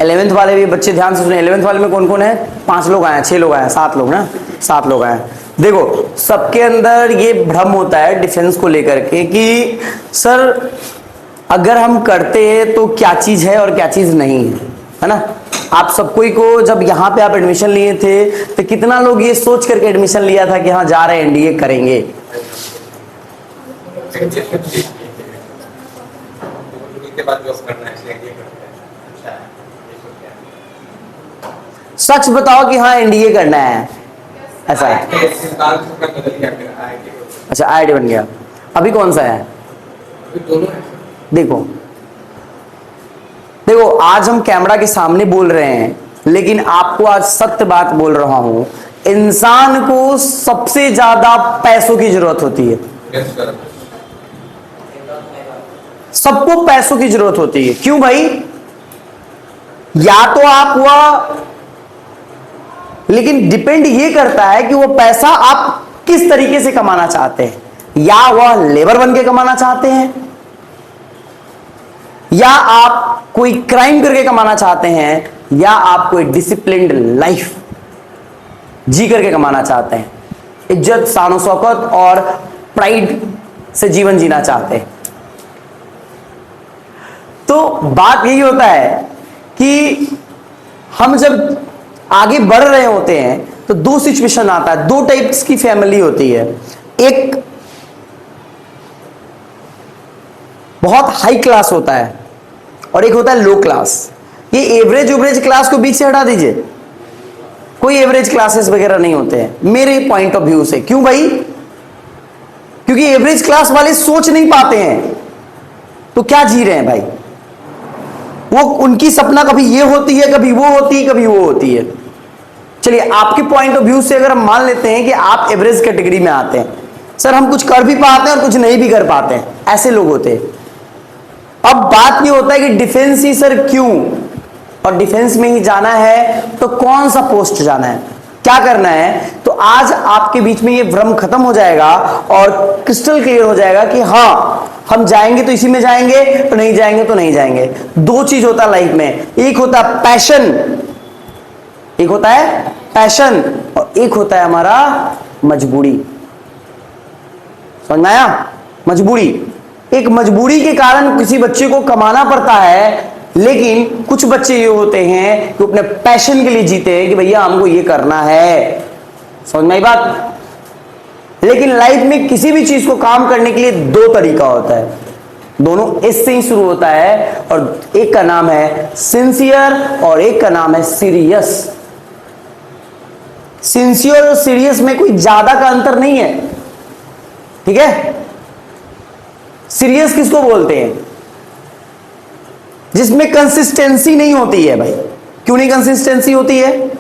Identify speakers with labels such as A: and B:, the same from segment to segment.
A: 11th वाले भी बच्चे ध्यान से सुने। 11th वाले में कौन कौन है? 5 लोग आए हैं, 6 लोग आए हैं, 7 लोग ना, 7 लोग आए हैं। देखो सबके अंदर ये भ्रम होता है डिफेंस को लेकर के कि सर अगर हम करते हैं तो क्या चीज है और क्या चीज नहीं है ना। आप सबको को जब यहाँ पे आप एडमिशन लिए थे तो कितना लोग ये सोच करके एडमिशन लिया था कि हाँ जा रहे हैं एनडीए करेंगे? सच बताओ कि हाँ एनडीए करना है, ऐसा है? अच्छा आईआईटी बन गया। अभी कौन सा है? देखो देखो आज हम कैमरा के सामने बोल रहे हैं, लेकिन आपको आज सत्य बात बोल रहा हूं, इंसान को सबसे ज्यादा पैसों की जरूरत होती है। सबको पैसों की जरूरत होती है। क्यों भाई? या तो आप वह, लेकिन डिपेंड ये करता है कि वो पैसा आप किस तरीके से कमाना चाहते हैं। या वह लेबर बन के कमाना चाहते हैं, या आप कोई क्राइम करके कमाना चाहते हैं, या आप कोई डिसिप्लिन्ड लाइफ जी करके कमाना चाहते हैं, इज्जत शान शौकत और प्राइड से जीवन जीना चाहते हैं। तो बात यही होता है कि हम जब आगे बढ़ रहे होते हैं तो 2 सिचुएशन आता है, 2 टाइप्स की फैमिली होती है। एक बहुत हाई क्लास होता है और एक होता है लो क्लास। ये एवरेज क्लास को बीच से हटा दीजिए, कोई एवरेज क्लासेस वगैरह नहीं होते हैं मेरे पॉइंट ऑफ व्यू से। क्यों भाई? क्योंकि एवरेज क्लास वाले सोच नहीं पाते हैं तो क्या जी रहे हैं भाई। वो उनकी सपना कभी ये होती है, कभी वो होती है, कभी वो होती है। चलिए आपके पॉइंट ऑफ व्यू से अगर हम मान लेते हैं कि आप एवरेज कैटेगरी में आते हैं, सर हम कुछ कर भी पाते हैं और कुछ नहीं भी कर पाते हैं, ऐसे लोग होते हैं। अब बात ये होता है कि डिफेंस ही सर क्यों, और डिफेंस में ही जाना है तो कौन सा पोस्ट जाना है, क्या करना है। तो आज आपके बीच में ये भ्रम खत्म हो जाएगा और क्रिस्टल क्लियर हो जाएगा कि हाँ हम जाएंगे तो इसी में जाएंगे, तो नहीं जाएंगे तो नहीं जाएंगे। 2 चीज होता है लाइफ में, एक होता है पैशन, एक होता है पैशन और एक होता है हमारा मजबूरी। समझ में आया? मजबूरी। एक मजबूरी के कारण किसी बच्चे को कमाना पड़ता है, लेकिन कुछ बच्चे ये होते हैं कि अपने पैशन के लिए जीते हैं कि भैया हमको ये करना है। समझ में आई बात? लेकिन लाइफ में किसी भी चीज को काम करने के लिए 2 तरीका होता है, दोनों एस से ही शुरू होता है, और एक का नाम है सिंसियर और एक का नाम है सीरियस। सिंसियर और सीरियस में कोई ज्यादा का अंतर नहीं है, ठीक है। सीरियस किसको बोलते हैं? जिसमें कंसिस्टेंसी नहीं होती है भाई। क्यों नहीं कंसिस्टेंसी होती है?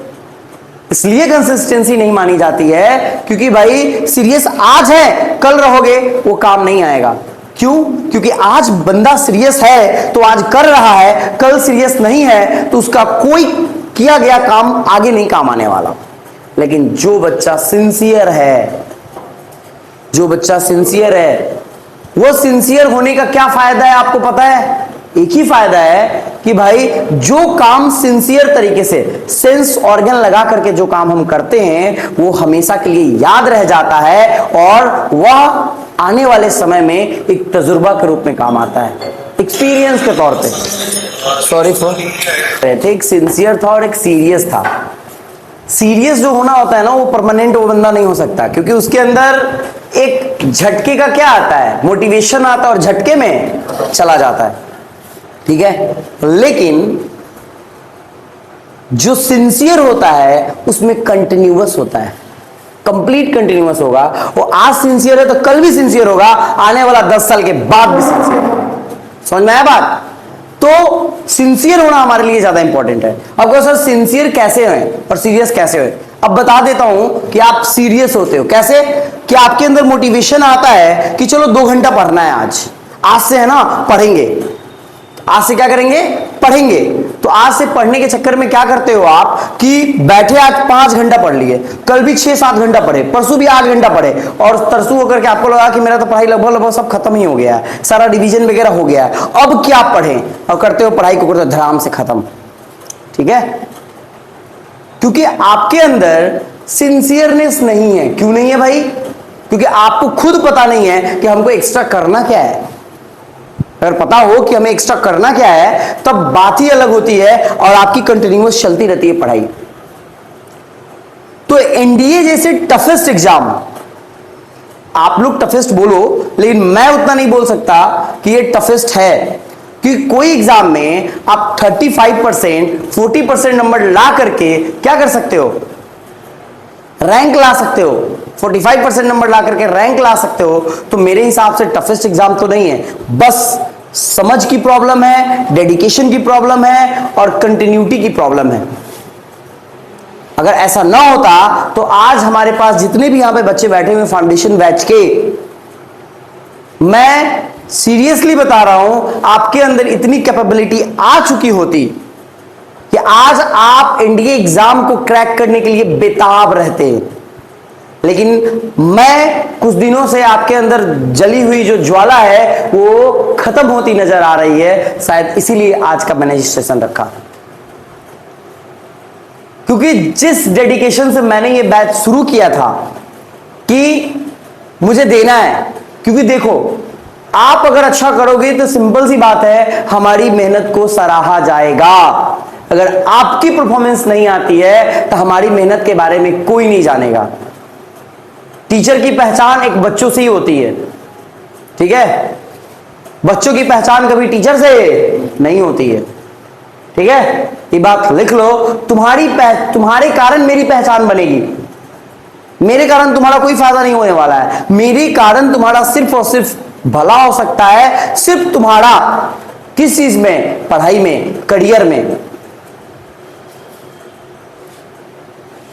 A: इसलिए कंसिस्टेंसी नहीं मानी जाती है क्योंकि भाई सीरियस आज है, कल रहोगे वो काम नहीं आएगा। क्यों? क्योंकि आज बंदा सीरियस है तो आज कर रहा है, कल सीरियस नहीं है तो उसका कोई किया गया काम आगे नहीं काम आने वाला। लेकिन जो बच्चा सिंसियर है, जो बच्चा सिंसियर है, वो सिंसियर होने का क्या फायदा है आपको पता है? एक ही फायदा है कि भाई जो काम सिंसियर तरीके से सेंस ऑर्गन लगा करके जो काम हम करते हैं वो हमेशा के लिए याद रह जाता है और वह आने वाले समय में एक तजुर्बा के रूप में काम आता है, एक्सपीरियंस के तौर पे। सॉरी फॉर, एक सिंसियर था और एक सीरियस था। सीरियस जो होना होता है ना वो परमानेंट वो बंदा नहीं हो सकता, क्योंकि उसके अंदर एक झटके का क्या आता है, मोटिवेशन आता है और झटके में चला जाता है, ठीक है। लेकिन जो सिंसियर होता है उसमें कंटिन्यूअस होता है, कंप्लीट कंटिन्यूअस होगा। वो आज सिंसियर है तो कल भी सिंसियर होगा, आने वाला 10 साल के बाद भी सिंसियर होगा। समझ में आया बात? तो सिंसियर होना हमारे लिए ज्यादा इंपॉर्टेंट है। अब कहो सर सिंसियर कैसे हैं और सीरियस कैसे हो? अब बता देता हूं कि आप सीरियस होते हो कैसे, कि आपके अंदर मोटिवेशन आता है कि चलो 2 घंटा पढ़ना है, आज से है ना पढ़ेंगे, आज से क्या करेंगे, पढ़ेंगे। तो आज से पढ़ने के चक्कर में क्या करते हो आप कि बैठे आज 5 घंटा पढ़ लिए, कल भी 6-7 घंटा पढ़े, परसों भी 8 घंटा पढ़े, और तरसू होकर के आपको लगा कि मेरा तो पढ़ाई लगभग सब खत्म ही हो गया है, सारा डिवीजन वगैरह हो गया है, अब क्या पढ़ें, और करते हो पढ़ाई को करते धड़ाम से खत्म। ठीक है, क्योंकि आपके अंदर सिंसियरनेस नहीं है। क्यों नहीं है भाई? क्योंकि आपको खुद पता नहीं है कि हमको एक्स्ट्रा करना क्या है। अगर पता हो कि हमें एक्स्ट्रा करना क्या है, तब बात ही अलग होती है और आपकी कंटिन्यूअस चलती रहती है पढ़ाई। तो एनडीए जैसे टफेस्ट एग्जाम, आप लोग टफेस्ट बोलो, लेकिन मैं उतना नहीं बोल सकता कि ये टफेस्ट है, कि कोई एग्जाम में आप 35%, 40% नंबर ला करके क्या कर सकते हो? रैंक ला सकते हो। 45% नंबर ला करके रैंक ला सकते हो, तो मेरे हिसाब से टफेस्ट एग्जाम तो नहीं है। बस समझ की प्रॉब्लम है, डेडिकेशन की प्रॉब्लम है और कंटिन्यूटी की प्रॉब्लम है। अगर ऐसा ना होता तो आज हमारे पास जितने भी यहां पे बच्चे बैठे हुए फाउंडेशन बैच के, मैं सीरियसली बता रहा हूं, आपके अंदर इतनी कैपेबिलिटी आ चुकी होती कि आज आप एनडीए एग्जाम को क्रैक करने के लिए बेताब रहते। लेकिन मैं कुछ दिनों से आपके अंदर जली हुई जो ज्वाला है वो खत्म होती नजर आ रही है, शायद इसीलिए आज का मैंने रजिस्ट्रेशन रखा। क्योंकि जिस डेडिकेशन से मैंने ये बैच शुरू किया था कि मुझे देना है, क्योंकि देखो आप अगर अच्छा करोगे तो सिंपल सी बात है, हमारी मेहनत को सराहा जाएगा। अगर आपकी परफॉर्मेंस नहीं आती है तो हमारी मेहनत के बारे में कोई नहीं जानेगा। टीचर की पहचान एक बच्चों से ही होती है, ठीक है? बच्चों की पहचान कभी टीचर से नहीं होती है, ठीक है? ये बात लिख लो। तुम्हारे कारण मेरी पहचान बनेगी, मेरे कारण तुम्हारा कोई फायदा नहीं होने वाला है। मेरे कारण तुम्हारा सिर्फ और सिर्फ भला हो सकता है, सिर्फ तुम्हारा किस चीज में? पढ़ाई में, करियर में।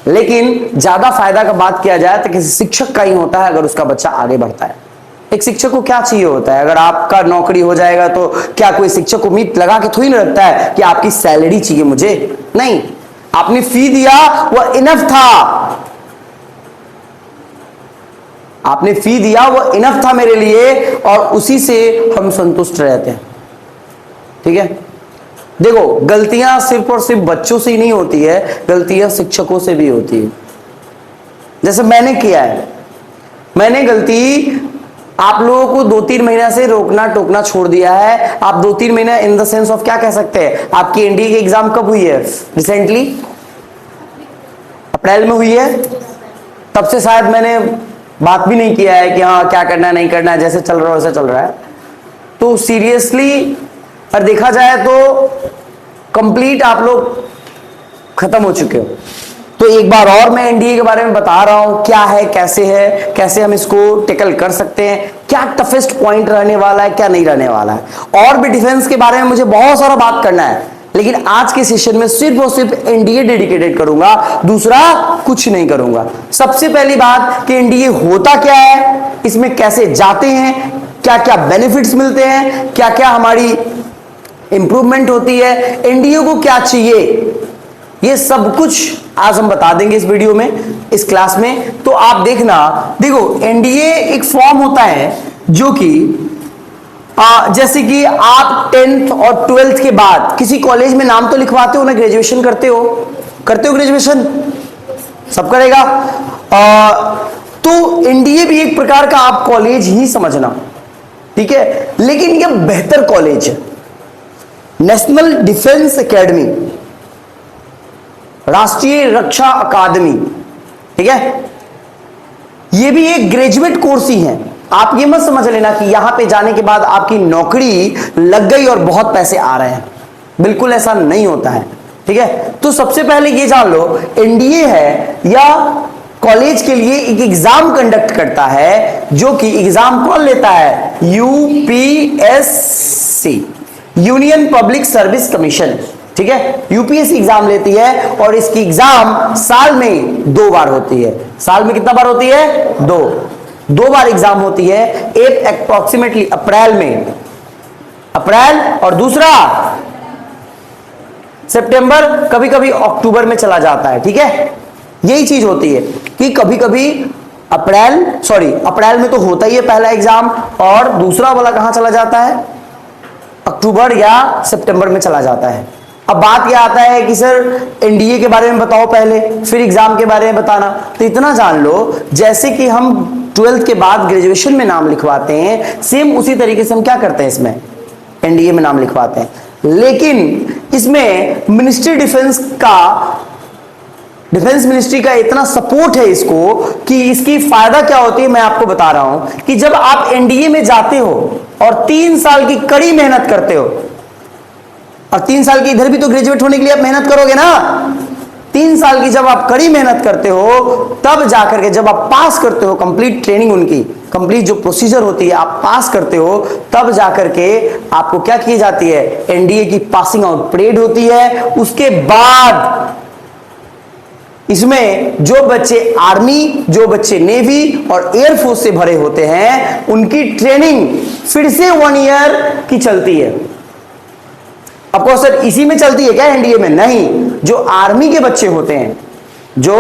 A: लेकिन ज्यादा फायदा का बात किया जाए तो किसी शिक्षक का ही होता है अगर उसका बच्चा आगे बढ़ता है। एक शिक्षक को क्या चाहिए होता है? अगर आपका नौकरी हो जाएगा तो क्या कोई शिक्षक उम्मीद लगा के थोड़ी ना रखता है कि आपकी सैलरी चाहिए मुझे? नहीं, आपने फी दिया वो इनफ था, आपने फी दिया वो इनफ था मेरे लिए, और उसी से हम संतुष्ट रहते हैं, ठीक है? देखो, गलतियां सिर्फ और सिर्फ बच्चों से ही नहीं होती है, गलतियां शिक्षकों से भी होती है। जैसे मैंने किया है, मैंने गलती आप लोगों को 2-3 महीना से रोकना टोकना छोड़ दिया है। आप 2-3 महीना इन द सेंस ऑफ क्या कह सकते हैं? आपकी एनडीए की एग्जाम कब हुई है? रिसेंटली अप्रैल में हुई है। तब से शायद मैंने बात भी नहीं किया है कि हाँ क्या करना है नहीं करना है, जैसे चल रहा है वैसे चल रहा है। तो सीरियसली पर देखा जाए तो कंप्लीट आप लोग खत्म हो चुके हो। तो एक बार और मैं एनडीए के बारे में बता रहा हूं, क्या है, कैसे हम इसको टेकल कर सकते हैं, क्या टफेस्ट पॉइंट रहने वाला है, क्या नहीं रहने वाला है। और भी डिफेंस के बारे में मुझे बहुत सारा बात करना है, लेकिन आज के सेशन में सिर्फ और सिर्फ एनडीए डेडिकेटेड करूंगा, दूसरा कुछ नहीं करूंगा। सबसे पहली बात कि एनडीए होता क्या है, इसमें कैसे जाते हैं, क्या क्या बेनिफिट्स मिलते हैं, क्या क्या हमारी इंप्रूवमेंट होती है, एनडीए को क्या चाहिए, ये सब कुछ आज हम बता देंगे इस वीडियो में, इस क्लास में। तो आप देखना, देखो एनडीए एक फॉर्म होता है जो कि जैसे कि आप 10th और 12th के बाद किसी कॉलेज में नाम तो लिखवाते हो ना, ग्रेजुएशन करते हो ग्रेजुएशन सब करेगा। तो एनडीए भी एक प्रकार का आप कॉलेज ही समझना, ठीक है? लेकिन यह बेहतर कॉलेज है, नेशनल डिफेंस एकेडमी, राष्ट्रीय रक्षा अकादमी, ठीक है? यह भी एक ग्रेजुएट कोर्स ही है। आप ये मत समझ लेना कि यहां पे जाने के बाद आपकी नौकरी लग गई और बहुत पैसे आ रहे हैं, बिल्कुल ऐसा नहीं होता है, ठीक है? तो सबसे पहले ये जान लो, एनडीए है या कॉलेज के लिए एक एग्जाम कंडक्ट करता है, जो कि एग्जाम कौन लेता है? UPSC, union public service commission, ठीक है? यूपीएससी एग्जाम लेती है और इसकी एग्जाम साल में 2 बार होती है। साल में कितना बार होती है? 2 बार एग्जाम होती है। एक अप्रोक्सीमेटली अप्रैल में, अप्रैल, और दूसरा सितंबर, कभी कभी अक्टूबर में चला जाता है, ठीक है? यही चीज होती है कि कभी कभी अप्रैल में तो होता ही है पहला एग्जाम, और दूसरा वाला कहां चला जाता है? अक्टूबर या सितंबर में चला जाता है। अब बात क्या आता है कि सर एनडीए के बारे में बताओ पहले, फिर एग्जाम के बारे में बताना। तो इतना जान लो, जैसे कि हम 12th के बाद ग्रेजुएशन में नाम लिखवाते हैं, सेम उसी तरीके से हम क्या करते हैं, इसमें एनडीए में नाम लिखवाते हैं। लेकिन इसमें मिनिस्ट्री डिफेंस मिनिस्ट्री का इतना सपोर्ट है इसको कि इसकी फायदा क्या होती है मैं आपको बता रहा हूं कि जब आप एनडीए में जाते हो और 3 साल की कड़ी मेहनत करते हो, और 3 साल की इधर भी तो ग्रेजुएट होने के लिए आप मेहनत करोगे ना, 3 साल की जब आप कड़ी मेहनत करते हो, तब जाकर के जब आप पास करते हो, कंप्लीट ट्रेनिंग उनकी कंप्लीट जो प्रोसीजर होती है आप पास करते हो, तब जाकर के आपको क्या की जाती है, एनडीए की पासिंग आउट परेड होती है। उसके बाद इसमें जो बच्चे आर्मी, जो बच्चे नेवी और एयरफोर्स से भरे होते हैं, उनकी ट्रेनिंग फिर से 1 ईयर की चलती है। आपको सर इसी में चलती है क्या एनडीए में? नहीं, जो आर्मी के बच्चे होते हैं, जो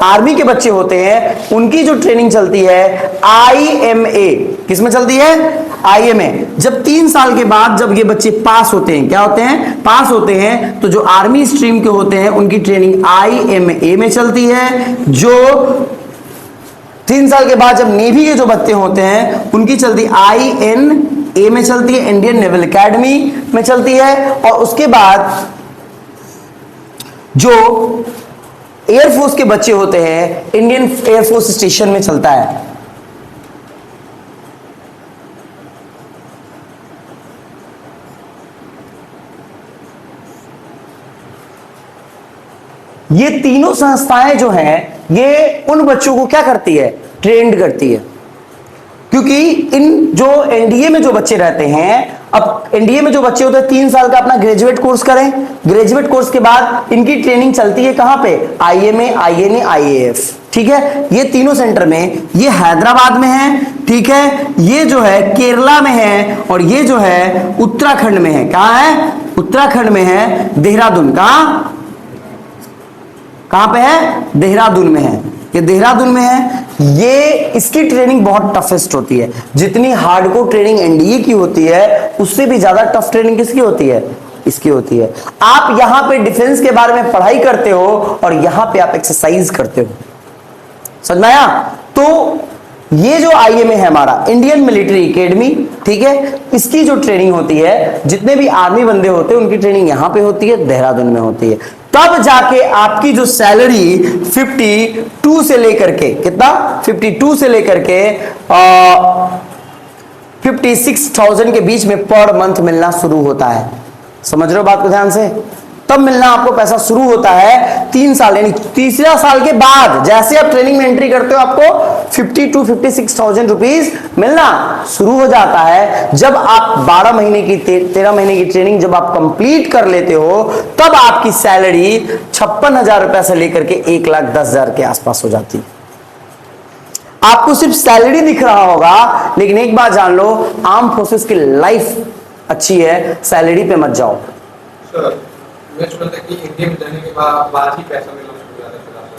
A: आर्मी के बच्चे होते हैं, उनकी जो ट्रेनिंग चलती है आईएमए। किसमें चलती है? आईएमए। जब 3 साल के बाद जब ये बच्चे पास होते हैं, क्या होते हैं? पास होते हैं, तो जो आर्मी स्ट्रीम के होते हैं उनकी ट्रेनिंग आईएमए में चलती है। जो 3 साल के बाद जब नेवी के जो बच्चे होते हैं उनकी चलती INA में चलती है, इंडियन नेवल एकेडमी में चलती है। और उसके बाद जो एयरफोर्स के बच्चे होते हैं, इंडियन एयरफोर्स स्टेशन में चलता है। ये तीनों संस्थाएं जो हैं, ये उन बच्चों को क्या करती है? ट्रेंड करती है। क्योंकि इन जो एनडीए में जो बच्चे रहते हैं, अब एनडीए में जो बच्चे होते हैं 3 साल का अपना ग्रेजुएट कोर्स करें, ग्रेजुएट कोर्स के बाद इनकी ट्रेनिंग चलती है कहां पे? IMA, INA, IAF. ठीक है, ये तीनों सेंटर में, ये हैदराबाद में है, ठीक है, ये जो है केरला में है, और ये जो है उत्तराखंड में है। कहां है? उत्तराखंड में है, देहरादून। कहां पे है? देहरादून में है, ये देहरादून में है। ये इसकी ट्रेनिंग बहुत टफेस्ट होती है। जितनी हार्डकोर ट्रेनिंग एनडीए की होती है, उससे भी ज्यादा टफ ट्रेनिंग किसकी होती है? इसकी होती है। आप यहां पे डिफेंस के बारे में पढ़ाई करते हो और यहां पे आप एक्सरसाइज करते हो। समझ में आया? तो ये जो आईएमए है हमारा, इंडियन मिलिट्री एकेडमी, ठीक है, इसकी जो ट्रेनिंग होती है, जितने भी आर्मी बंदे होते हैं उनकी ट्रेनिंग यहां पे होती है, देहरादून में होती है। तब जाके आपकी जो सैलरी 52 से लेकर के, कितना? 52 से लेकर के 56,000 के बीच में पर मंथ मिलना शुरू होता है। समझ रहे हो बात को ध्यान से? तब मिलना आपको पैसा शुरू होता है 3 साल, यानी तीसरा साल के बाद जैसे आप ट्रेनिंग में एंट्री करते हो, आपको 52-56,000 रुपीज मिलना शुरू हो जाता है। जब आप 12 महीने की 13 महीने की ट्रेनिंग जब आप कंप्लीट कर लेते हो, तब आपकी सैलरी 56,000 रुपए से लेकर के 1,10,000 के आसपास हो जाती है। आपको सिर्फ सैलरी दिख रहा होगा, लेकिन एक बात जान लो, आर्म फोर्सेस की लाइफ अच्छी है, सैलरी पे मत जाओ।
B: मैं सुनता कि इंडिया में जाने के बाद ही पैसा मिलना शुरू हो जाता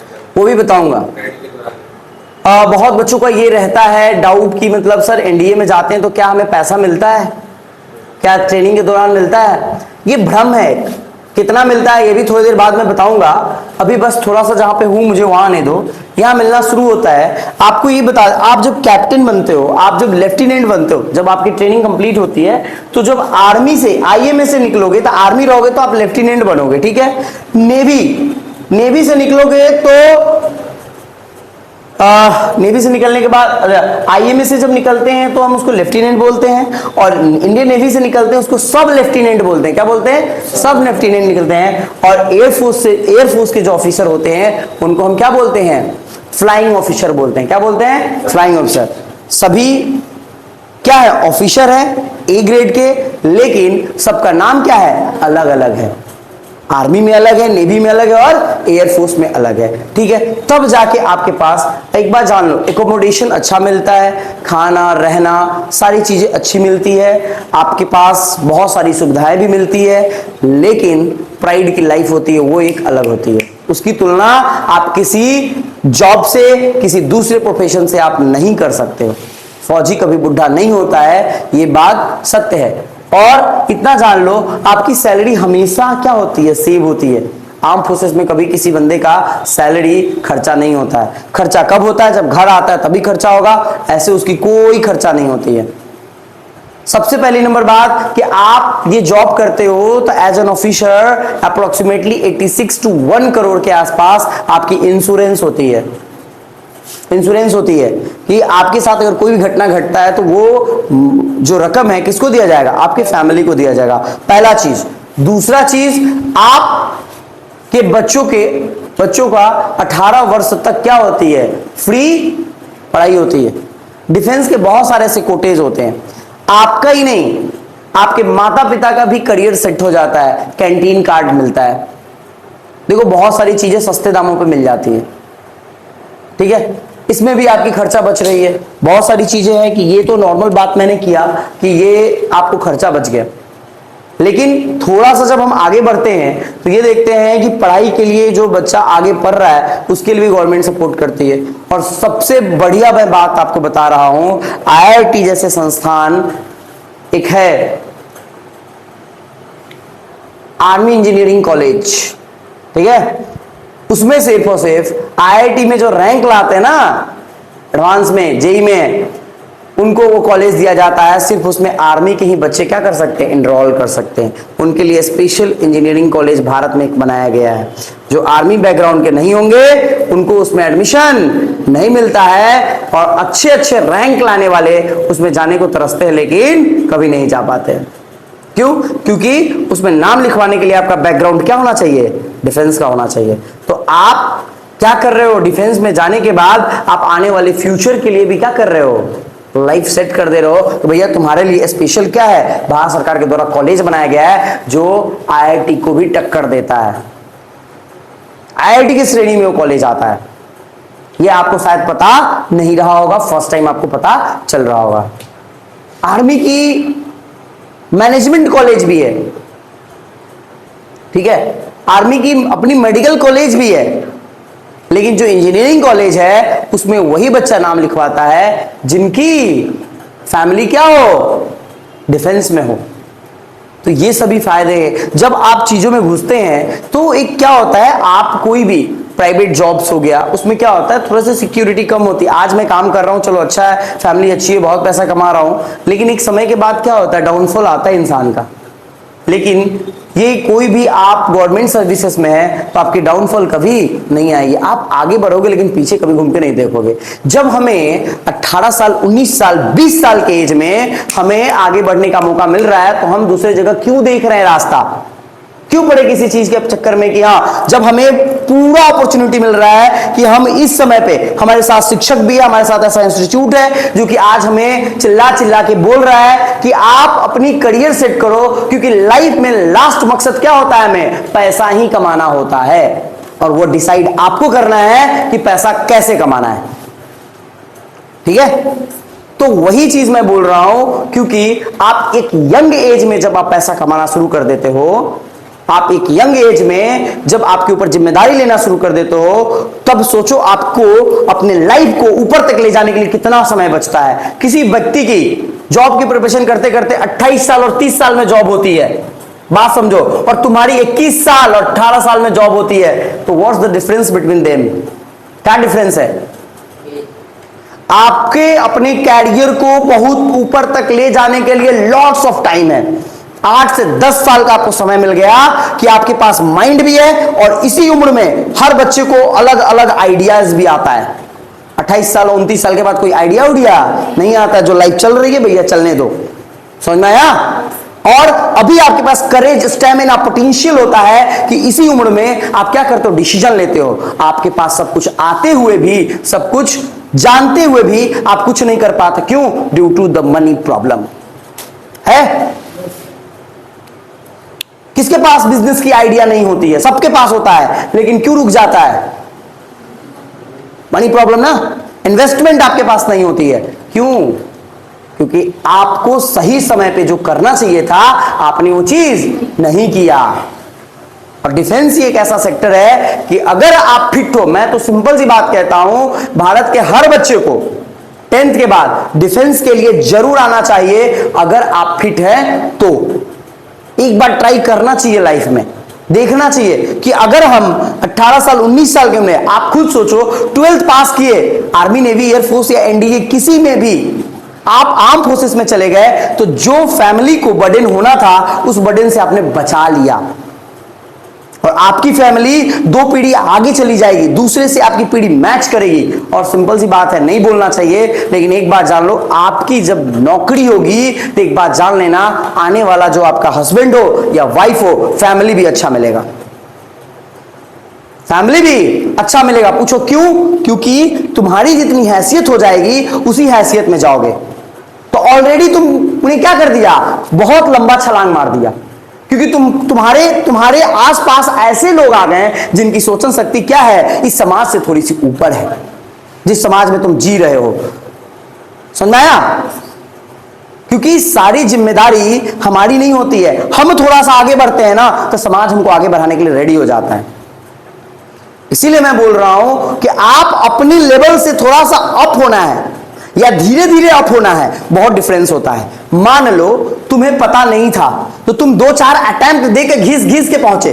B: है।
A: वो भी बताऊंगा। बहुत बच्चों का ये रहता है डाउट कि मतलब सर एनडीए में जाते हैं तो क्या हमें पैसा मिलता है, क्या ट्रेनिंग के दौरान मिलता है? ये भ्रम है। कितना मिलता है ये भी थोड़ी देर बाद में बताऊंगा। अभी बस थोड़ा सा जहां पे हूं मुझे वहां आने दो। यहां मिलना शुरू होता है। आपको ये बता, आप जब कैप्टन बनते हो, आप जब लेफ्टिनेंट बनते हो, जब आपकी ट्रेनिंग कंप्लीट होती है, तो जब आर्मी से आईएमए से निकलोगे तो आर्मी रहोगे तो आप लेफ्टिनेंट बनोगे, ठीक है। नेवी से निकलोगे तो नेवी से निकलने के बाद आईएमए से जब निकलते हैं तो हम उसको लेफ्टिनेंट बोलते हैं, और इंडियन नेवी से निकलते हैं उसको सब लेफ्टिनेंट बोलते हैं। क्या बोलते हैं? सब लेफ्टिनेंट निकलते हैं। और एयरफोर्स के जो ऑफिसर होते हैं उनको हम क्या बोलते हैं? फ्लाइंग ऑफिसर बोलते हैं। क्या बोलते हैं? Flying officer. सभी क्या है? ऑफिसर है ए ग्रेड के, लेकिन सबका नाम क्या है? अलग अलग है। आर्मी में अलग है, नेवी में अलग है, और एयरफोर्स में अलग है, ठीक है। तब जाके आपके पास, एक बार जान लो, एकोमोडेशन अच्छा मिलता है, खाना रहना सारी चीजें अच्छी मिलती है, आपके पास बहुत सारी सुविधाएं भी मिलती है, लेकिन प्राइड की लाइफ होती है वो एक अलग होती है। उसकी तुलना आप किसी जॉब से, किसी दूसरे प्रोफेशन से आप नहीं कर सकते हो। फौजी कभी बुढ़ा नहीं होता है, ये बात सत्य है। और इतना जान लो, आपकी सैलरी हमेशा क्या होती है, सेव होती है। आर्म फोर्सेस में कभी किसी बंदे का सैलरी खर्चा नहीं होता है। खर्चा कब होता है, जब घर आता है तभी खर्चा होगा, ऐसे उसकी कोई खर्चा नहीं होती है। सबसे पहली नंबर बात कि आप ये जॉब करते हो तो as an officer approximately 86 to 1 crore के आसपास आपकी इंश्योरेंस होती है। इंश्योरेंस होती है कि आपके साथ अगर कोई भी घटना घटता है तो वो जो रकम है किसको दिया जाएगा, आपके फैमिली को दिया जाएगा, पहला चीज। दूसरा चीज, आप के बच्चों का 18 वर्ष तक क्या होती है, फ्री पढ़ाई होती है। डिफेंस के बहुत सारे ऐसे कोटेज होते हैं, आपका ही नहीं आपके माता पिता का भी करियर सेट हो जाता है, कैंटीन कार्ड मिलता है। देखो बहुत सारी चीजें सस्ते दामों पे मिल जाती है, ठीक है, इसमें भी आपकी खर्चा बच रही है। बहुत सारी चीजें हैं कि ये तो नॉर्मल बात मैंने किया कि ये आपको खर्चा बच गया, लेकिन थोड़ा सा जब हम आगे बढ़ते हैं तो ये देखते हैं कि पढ़ाई के लिए जो बच्चा आगे पढ़ रहा है उसके लिए भी गवर्नमेंट सपोर्ट करती है। और सबसे बढ़िया मैं बात आपको बता रहा हूं, आईआईटी जैसे संस्थान एक है, आर्मी इंजीनियरिंग कॉलेज, ठीक है, उसमें सिर्फ और सिर्फ आईआईटी में जो रैंक लाते हैं ना एडवांस में, जेई में, उनको वो कॉलेज दिया जाता है। सिर्फ उसमें आर्मी के ही बच्चे क्या कर सकते हैं, एनरोल कर सकते हैं। उनके लिए स्पेशल इंजीनियरिंग कॉलेज भारत में एक बनाया गया है। जो आर्मी बैकग्राउंड के नहीं होंगे उनको उसमें एडमिशन नहीं मिलता है, और अच्छे अच्छे रैंक लाने वाले उसमें जाने को तरसते हैं लेकिन कभी नहीं जा पाते हैं। क्यों? क्योंकि उसमें नाम लिखवाने के लिए आपका बैकग्राउंड क्या होना चाहिए, डिफेंस का होना चाहिए। तो आप क्या कर रहे हो, डिफेंस में जाने के बाद आप आने वाले फ्यूचर के लिए भी क्या कर रहे हो, लाइफ सेट कर दे रहे हो। तो भैया तुम्हारे लिए स्पेशल क्या है, भारत सरकार के द्वारा कॉलेज बनाया गया है जो आईआईटी को भी टक्कर देता है। आईआईटी की श्रेणी में वो कॉलेज आता है, ये आपको शायद पता नहीं रहा होगा, फर्स्ट टाइम आपको पता चल रहा होगा। आर्मी की मैनेजमेंट कॉलेज भी है, ठीक है, आर्मी की अपनी मेडिकल कॉलेज भी है, लेकिन जो इंजीनियरिंग कॉलेज है उसमें वही बच्चा नाम लिखवाता है जिनकी फैमिली क्या हो, डिफेंस में हो। तो ये सभी फायदे हैं। जब आप चीजों में घुसते हैं तो एक क्या होता है, आप कोई भी प्राइवेट जॉब्स हो गया उसमें क्या होता है, थोड़ा सा सिक्योरिटी कम होती है। आज मैं काम कर रहा हूं, चलो अच्छा है, फैमिली अच्छी है, बहुत पैसा कमा रहा हूं, लेकिन एक समय के बाद क्या होता है, डाउनफॉल आता है इंसान का। लेकिन ये कोई भी आप गवर्नमेंट सर्विसेज में है तो आपकी डाउनफॉल कभी नहीं आएगी, आप आगे बढ़ोगे लेकिन पीछे कभी घूम के नहीं देखोगे। जब हमें 18 साल 19 साल 20 साल के एज में हमें आगे बढ़ने का मौका मिल रहा है तो हम दूसरे जगह क्यों देख रहे हैं रास्ता, क्यों पड़े किसी चीज के चक्कर में कि हाँ, जब हमें पूरा अपॉर्चुनिटी मिल रहा है कि हम इस समय पे, हमारे साथ शिक्षक भी है, हमारे साथ ऐसा इंस्टीट्यूट है जो कि आज हमें चिल्ला चिल्ला के बोल रहा है कि आप अपनी करियर सेट करो, क्योंकि लाइफ में लास्ट मकसद क्या होता है, हमें पैसा ही कमाना होता है, और वो डिसाइड आपको करना है कि पैसा कैसे कमाना है, ठीक है। तो वही चीज मैं बोल रहा हूं, क्योंकि आप एक यंग एज में जब आप पैसा कमाना शुरू कर देते हो, आप एक यंग एज में जब आपके ऊपर जिम्मेदारी लेना शुरू कर देते हो, तब सोचो आपको अपने लाइफ को ऊपर तक ले जाने के लिए कितना समय बचता है। किसी व्यक्ति की जॉब की प्रिपरेशन करते करते 28 साल और 30 साल में जॉब होती है, बात समझो, और तुम्हारी 21 साल और 18 साल में जॉब होती है, तो what's the difference between them, क्या डिफरेंस है? आपके अपने कैरियर को बहुत ऊपर तक ले जाने के लिए लॉट्स ऑफ टाइम है। 8 से 10 साल का आपको समय मिल गया कि आपके पास माइंड भी है, और इसी उम्र में हर बच्चे को अलग अलग आइडियाज भी आता है। 28 साल 29 साल के बाद कोई आइडिया नहीं आता, जो लाइफ चल रही है भैया चलने दो, समझ में आया? और अभी आपके पास करेज, स्टेमिना, पोटेंशियल होता है कि इसी उम्र में आप क्या करते हो, डिसीजन लेते हो। आपके पास सब कुछ आते हुए भी, सब कुछ जानते हुए भी आप कुछ नहीं कर पाते, क्यों? Due to the money problem है। किसके पास बिजनेस की आइडिया नहीं होती है? सबके पास होता है, लेकिन क्यों रुक जाता है? मनी प्रॉब्लम ना। इन्वेस्टमेंट आपके पास नहीं होती है, क्यों? क्योंकि आपको सही समय पे जो करना चाहिए था आपने वो चीज नहीं किया। और डिफेंस ही एक ऐसा सेक्टर है कि अगर आप फिट हो, मैं तो सिंपल सी बात कहता हूं, भारत के हर बच्चे को 10th के बाद डिफेंस के लिए जरूर आना चाहिए अगर आप फिट हैं तो। एक बार ट्राई करना चाहिए लाइफ में, देखना चाहिए कि अगर हम 18 साल 19 साल के उम्र, आप खुद सोचो 12th पास किए, आर्मी नेवी एयरफोर्स या एनडीए किसी में भी आप आर्म फोर्सेस में चले गए तो जो फैमिली को बर्डन होना था उस बर्डन से आपने बचा लिया और आपकी फैमिली 2 पीढ़ी आगे चली जाएगी, दूसरे से आपकी पीढ़ी मैच करेगी। और सिंपल सी बात है, नहीं बोलना चाहिए लेकिन एक बात जान लो, आपकी जब नौकरी होगी तो एक बात जान लेना, आने वाला जो आपका हस्बैंड हो या वाइफ हो, फैमिली भी अच्छा मिलेगा, फैमिली भी अच्छा मिलेगा। पूछो क्यों? क्योंकि तुम्हारी जितनी हैसियत हो जाएगी उसी हैसियत में जाओगे। तो ऑलरेडी तुम उन्हें क्या कर दिया, बहुत लंबा छलांग मार दिया, क्योंकि तुम्हारे आसपास ऐसे लोग आ गए जिनकी सोचन शक्ति क्या है, इस समाज से थोड़ी सी ऊपर है, जिस समाज में तुम जी रहे हो। समझ आया? क्योंकि सारी जिम्मेदारी हमारी नहीं होती है, हम थोड़ा सा आगे बढ़ते हैं ना तो समाज हमको आगे बढ़ाने के लिए रेडी हो जाता है। इसीलिए मैं बोल रहा हूं कि आप अपने लेवल से थोड़ा सा अप होना है या धीरे धीरे अप होना है, बहुत डिफरेंस होता है। मान लो तुम्हें पता नहीं था तो तुम 2-4 अटेम्प्ट देकर घिस के पहुंचे,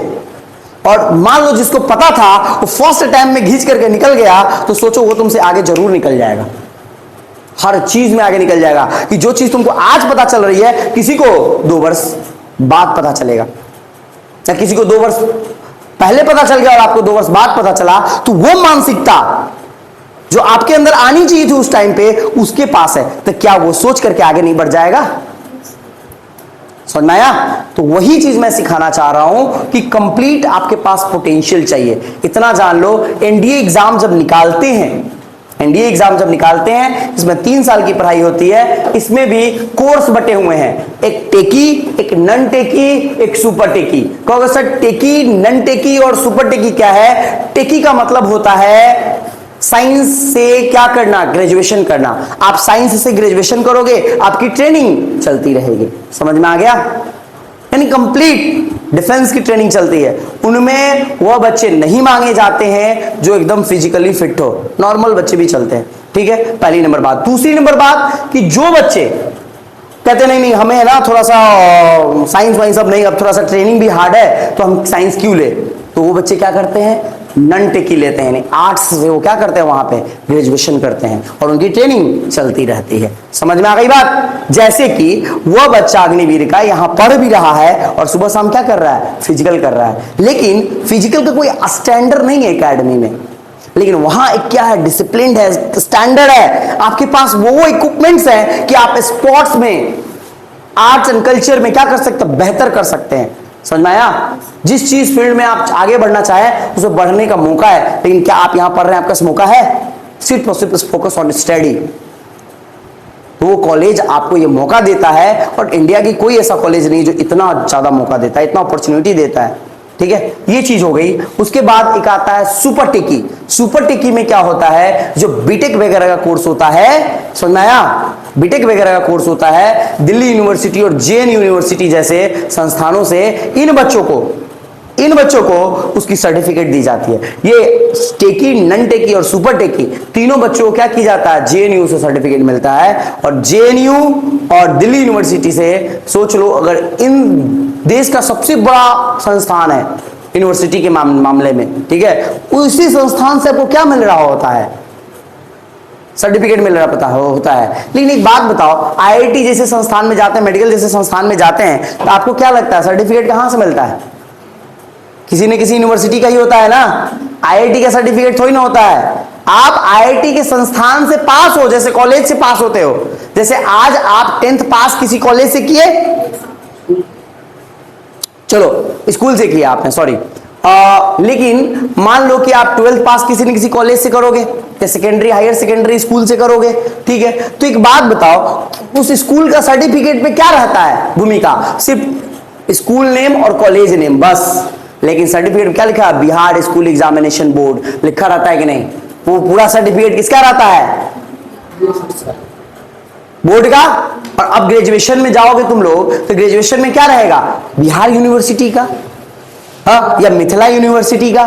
A: और मान लो जिसको पता था वो फर्स्ट अटेम्प्ट में घिस करके निकल गया, तो सोचो वो तुमसे आगे जरूर निकल जाएगा, हर चीज में आगे निकल जाएगा। कि जो चीज तुमको आज पता चल रही है किसी को 2 वर्ष बाद पता चलेगा, या किसी को 2 वर्ष पहले पता चल गया और आपको 2 वर्ष बाद पता चला, तो वो मानसिकता जो आपके अंदर आनी चाहिए थी उस टाइम पे उसके पास है, तो क्या वो सोच करके आगे नहीं बढ़ जाएगा? समझ में आया? तो वही चीज मैं सिखाना चाह रहा हूं कि कंप्लीट आपके पास पोटेंशियल चाहिए। इतना जान लो, एनडीए एग्जाम जब निकालते हैं इसमें 3 साल की पढ़ाई होती है, इसमें भी कोर्स बटे हुए हैं, एक टेकी, एक नन टेकी, एक सुपर टेकी। कहोगे सर टेकी, नन टेकी और सुपर टेकी क्या है? टेकी का मतलब होता है साइंस से क्या करना, ग्रेजुएशन करना। आप साइंस से ग्रेजुएशन करोगे, आपकी ट्रेनिंग चलती रहेगी। समझ में आ गया? यानी कंप्लीट डिफेंस की ट्रेनिंग चलती है। उनमें वह बच्चे नहीं मांगे जाते हैं जो एकदम फिजिकली फिट हो, नॉर्मल बच्चे भी चलते हैं। ठीक है, पहली नंबर बात। दूसरी नंबर बात कि जो बच्चे कहते नहीं हमें है ना थोड़ा सा साइंस वाइंस अब नहीं, अब थोड़ा सा ट्रेनिंग भी हार्ड है तो हम साइंस क्यों ले, तो वो बच्चे क्या करते हैं, नन टेकी लेते हैं, आर्ट्स से वो क्या करते हैं, वहां पे ग्रेजुएशन करते हैं और उनकी ट्रेनिंग चलती रहती है। समझ में आ गई बात? जैसे कि वह बच्चा अग्निवीर का यहां पढ़ भी रहा है और सुबह शाम क्या कर रहा है, फिजिकल कर रहा है, लेकिन फिजिकल का कोई स्टैंडर्ड नहीं है एकेडमी में, लेकिन वहां एक क्या है, डिसिप्लिन है, स्टैंडर्ड है, आपके पास वो इक्विपमेंट्स है कि आप स्पोर्ट्स में, आर्ट्स एंड कल्चर में क्या कर सकते हैं, बेहतर कर सकते हैं। समझ में आया? जिस चीज फील्ड में आप आगे बढ़ना चाहें उसमें बढ़ने का मौका है, लेकिन क्या आप यहां पढ़ रहे हैं, आपके पास मौका है? सिर्फ और सिर्फ फोकस ऑन स्टडी। तो वो कॉलेज आपको ये मौका देता है, और इंडिया की कोई ऐसा कॉलेज नहीं जो इतना ज्यादा मौका देता है, इतना अपॉर्चुनिटी देता है। ठीक है, ये चीज हो गई। उसके बाद एक आता है सुपर टेकी। सुपर टेकी में क्या होता है, जो बीटेक वगैरह का कोर्स होता है, समझ में आया? बीटेक वगैरह का कोर्स होता है, दिल्ली यूनिवर्सिटी और जेएनयू यूनिवर्सिटी जैसे संस्थानों से इन बच्चों को उसकी सर्टिफिकेट दी जाती है। ये टेकी, नन टेकी और सुपर टेकी तीनों बच्चों को क्या किया जाता है, जेएनयू से सर्टिफिकेट मिलता है। और जेएनयू और दिल्ली यूनिवर्सिटी से सोच लो, अगर इन देश का सबसे बड़ा संस्थान है यूनिवर्सिटी के मामले में, ठीक है, उसी संस्थान से आपको क्या मिल रहा होता है, सर्टिफिकेट मिल रहा होता है। लेकिन एक बात बताओ, आईआईटी जैसे संस्थान में जाते हैं, मेडिकल जैसे संस्थान में जाते हैं, तो आपको क्या लगता है सर्टिफिकेट कहां से मिलता है? किसी न किसी यूनिवर्सिटी का ही होता है ना, आईआईटी का सर्टिफिकेट थोड़ी ना होता है। आप आईआईटी के संस्थान से पास हो, जैसे कॉलेज से पास होते हो, जैसे आज आप 10th पास किसी कॉलेज से किए, चलो स्कूल से किया आपने, सॉरी, लेकिन मान लो कि आप 12th पास किसी न किसी कॉलेज से करोगे, या सेकेंडरी, हायर सेकेंडरी स्कूल से करोगे, ठीक है। तो एक बात बताओ, उस स्कूल का सर्टिफिकेट पे क्या रहता है भूमिका, सिर्फ स्कूल नेम और कॉलेज नेम बस, लेकिन सर्टिफिकेट में क्या लिखा है, बिहार स्कूल एग्जामिनेशन बोर्ड लिखा रहता है कि नहीं? वो पूरा सर्टिफिकेट किसका रहता है, बोर्ड का। और अब ग्रेजुएशन में जाओगे तुम लोग, तो ग्रेजुएशन में क्या रहेगा, बिहार यूनिवर्सिटी का, हाँ, या मिथिला यूनिवर्सिटी का,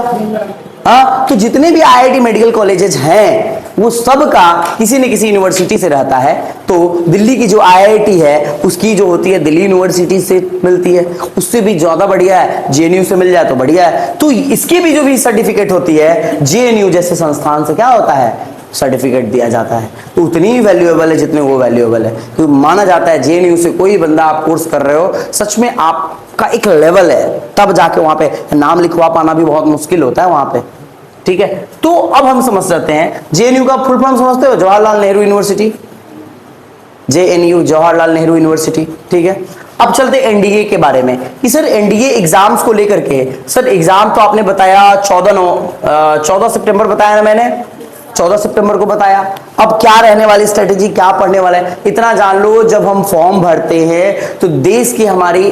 A: हाँ। तो जितने भी आईआईटी मेडिकल कॉलेजेस हैं वो सब का किसी न किसी यूनिवर्सिटी से रहता है। तो दिल्ली की जो आईआईटी है उसकी जो होती है दिल्ली यूनिवर्सिटी से मिलती है, उससे भी ज्यादा बढ़िया है जेएनयू से मिल जाए तो बढ़िया है। तो इसकी भी जो भी सर्टिफिकेट होती है जेएनयू जैसे संस्थान से क्या होता है, सर्टिफिकेट दिया जाता है। तो उतनी ही वैल्यूएबल है जितने वो वैल्यूएबल है। तो माना जाता है जेएनयू से कोई बंदा आप कोर्स कर रहे हो, सच में आपका एक लेवल है, तब जाके वहां पे नाम लिखवा पाना भी बहुत मुश्किल होता है वहां पे, ठीक है। तो अब हम समझ सकते हैं जेएनयू का फुल फॉर्म समझते हो, Jawaharlal Nehru university, JNU Jawaharlal Nehru university, ठीक है। अब चलते एनडीए के बारे में कि सर एनडीए एग्जाम्स को लेकर के, सर एग्जाम तो आपने बताया 14 सितंबर बताया ना मैंने, 14 सितंबर को बताया। अब क्या रहने वाली स्ट्रेटेजी, क्या पढ़ने वाला है, इतना जान लो। जब हम फॉर्म भरते हैं तो देश की हमारी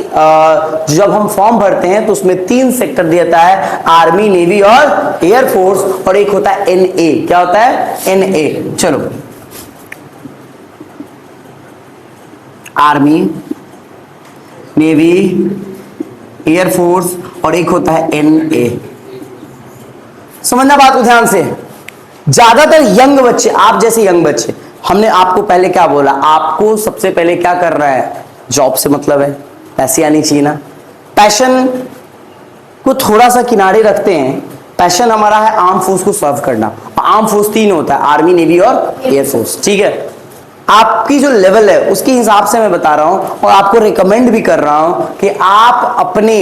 A: जब हम फॉर्म भरते हैं तो उसमें 3 सेक्टर दिया है, आर्मी, नेवी और एयरफोर्स, और एक होता है एनए। क्या होता है, एनए। चलो, आर्मी, नेवी, एयरफोर्स और एक होता है एनए। समझना बात को ध्यान से। ज्यादातर यंग बच्चे, आप जैसे यंग बच्चे, हमने आपको पहले क्या बोला, आपको सबसे पहले क्या करना है, जॉब से मतलब है, पैसे आनी चाहिए ना। पैशन को थोड़ा सा किनारे रखते हैं। पैशन हमारा है आर्म फोर्स को सर्व करना। आर्म फोर्स 3 होता है, आर्मी, नेवी और एयरफोर्स, ठीक है। आपकी जो लेवल है उसके हिसाब से मैं बता रहा हूं और आपको रिकमेंड भी कर रहा हूं कि आप अपने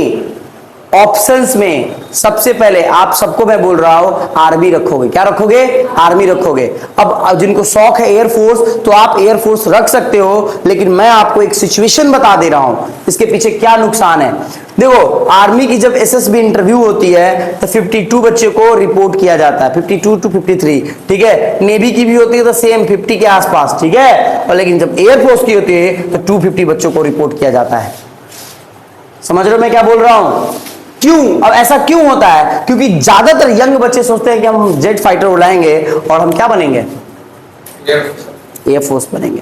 A: ऑप्शंस में सबसे पहले, आप सबको मैं बोल रहा हूं आर्मी रखोगे। क्या रखोगे, आर्मी रखोगे। अब जिनको शौक है एयरफोर्स तो आप एयरफोर्स रख सकते हो, लेकिन मैं आपको एक सिचुएशन बता दे रहा हूं इसके पीछे क्या नुकसान है। देखो, आर्मी की जब एसएसबी इंटरव्यू होती है तो 52 बच्चे को रिपोर्ट किया जाता है, 52 to 53, ठीक है। नेवी की भी होती है तो सेम 50 के आसपास, ठीक है। और लेकिन जब एयरफोर्स की होती है तो 250 बच्चों को रिपोर्ट किया जाता है। समझ रहे हो मैं क्या बोल रहा हूं, क्यों। अब ऐसा क्यों होता है, क्योंकि ज्यादातर यंग बच्चे सोचते हैं कि हम जेट फाइटर उड़ाएंगे और हम क्या बनेंगे, एयरफोर्स बनेंगे।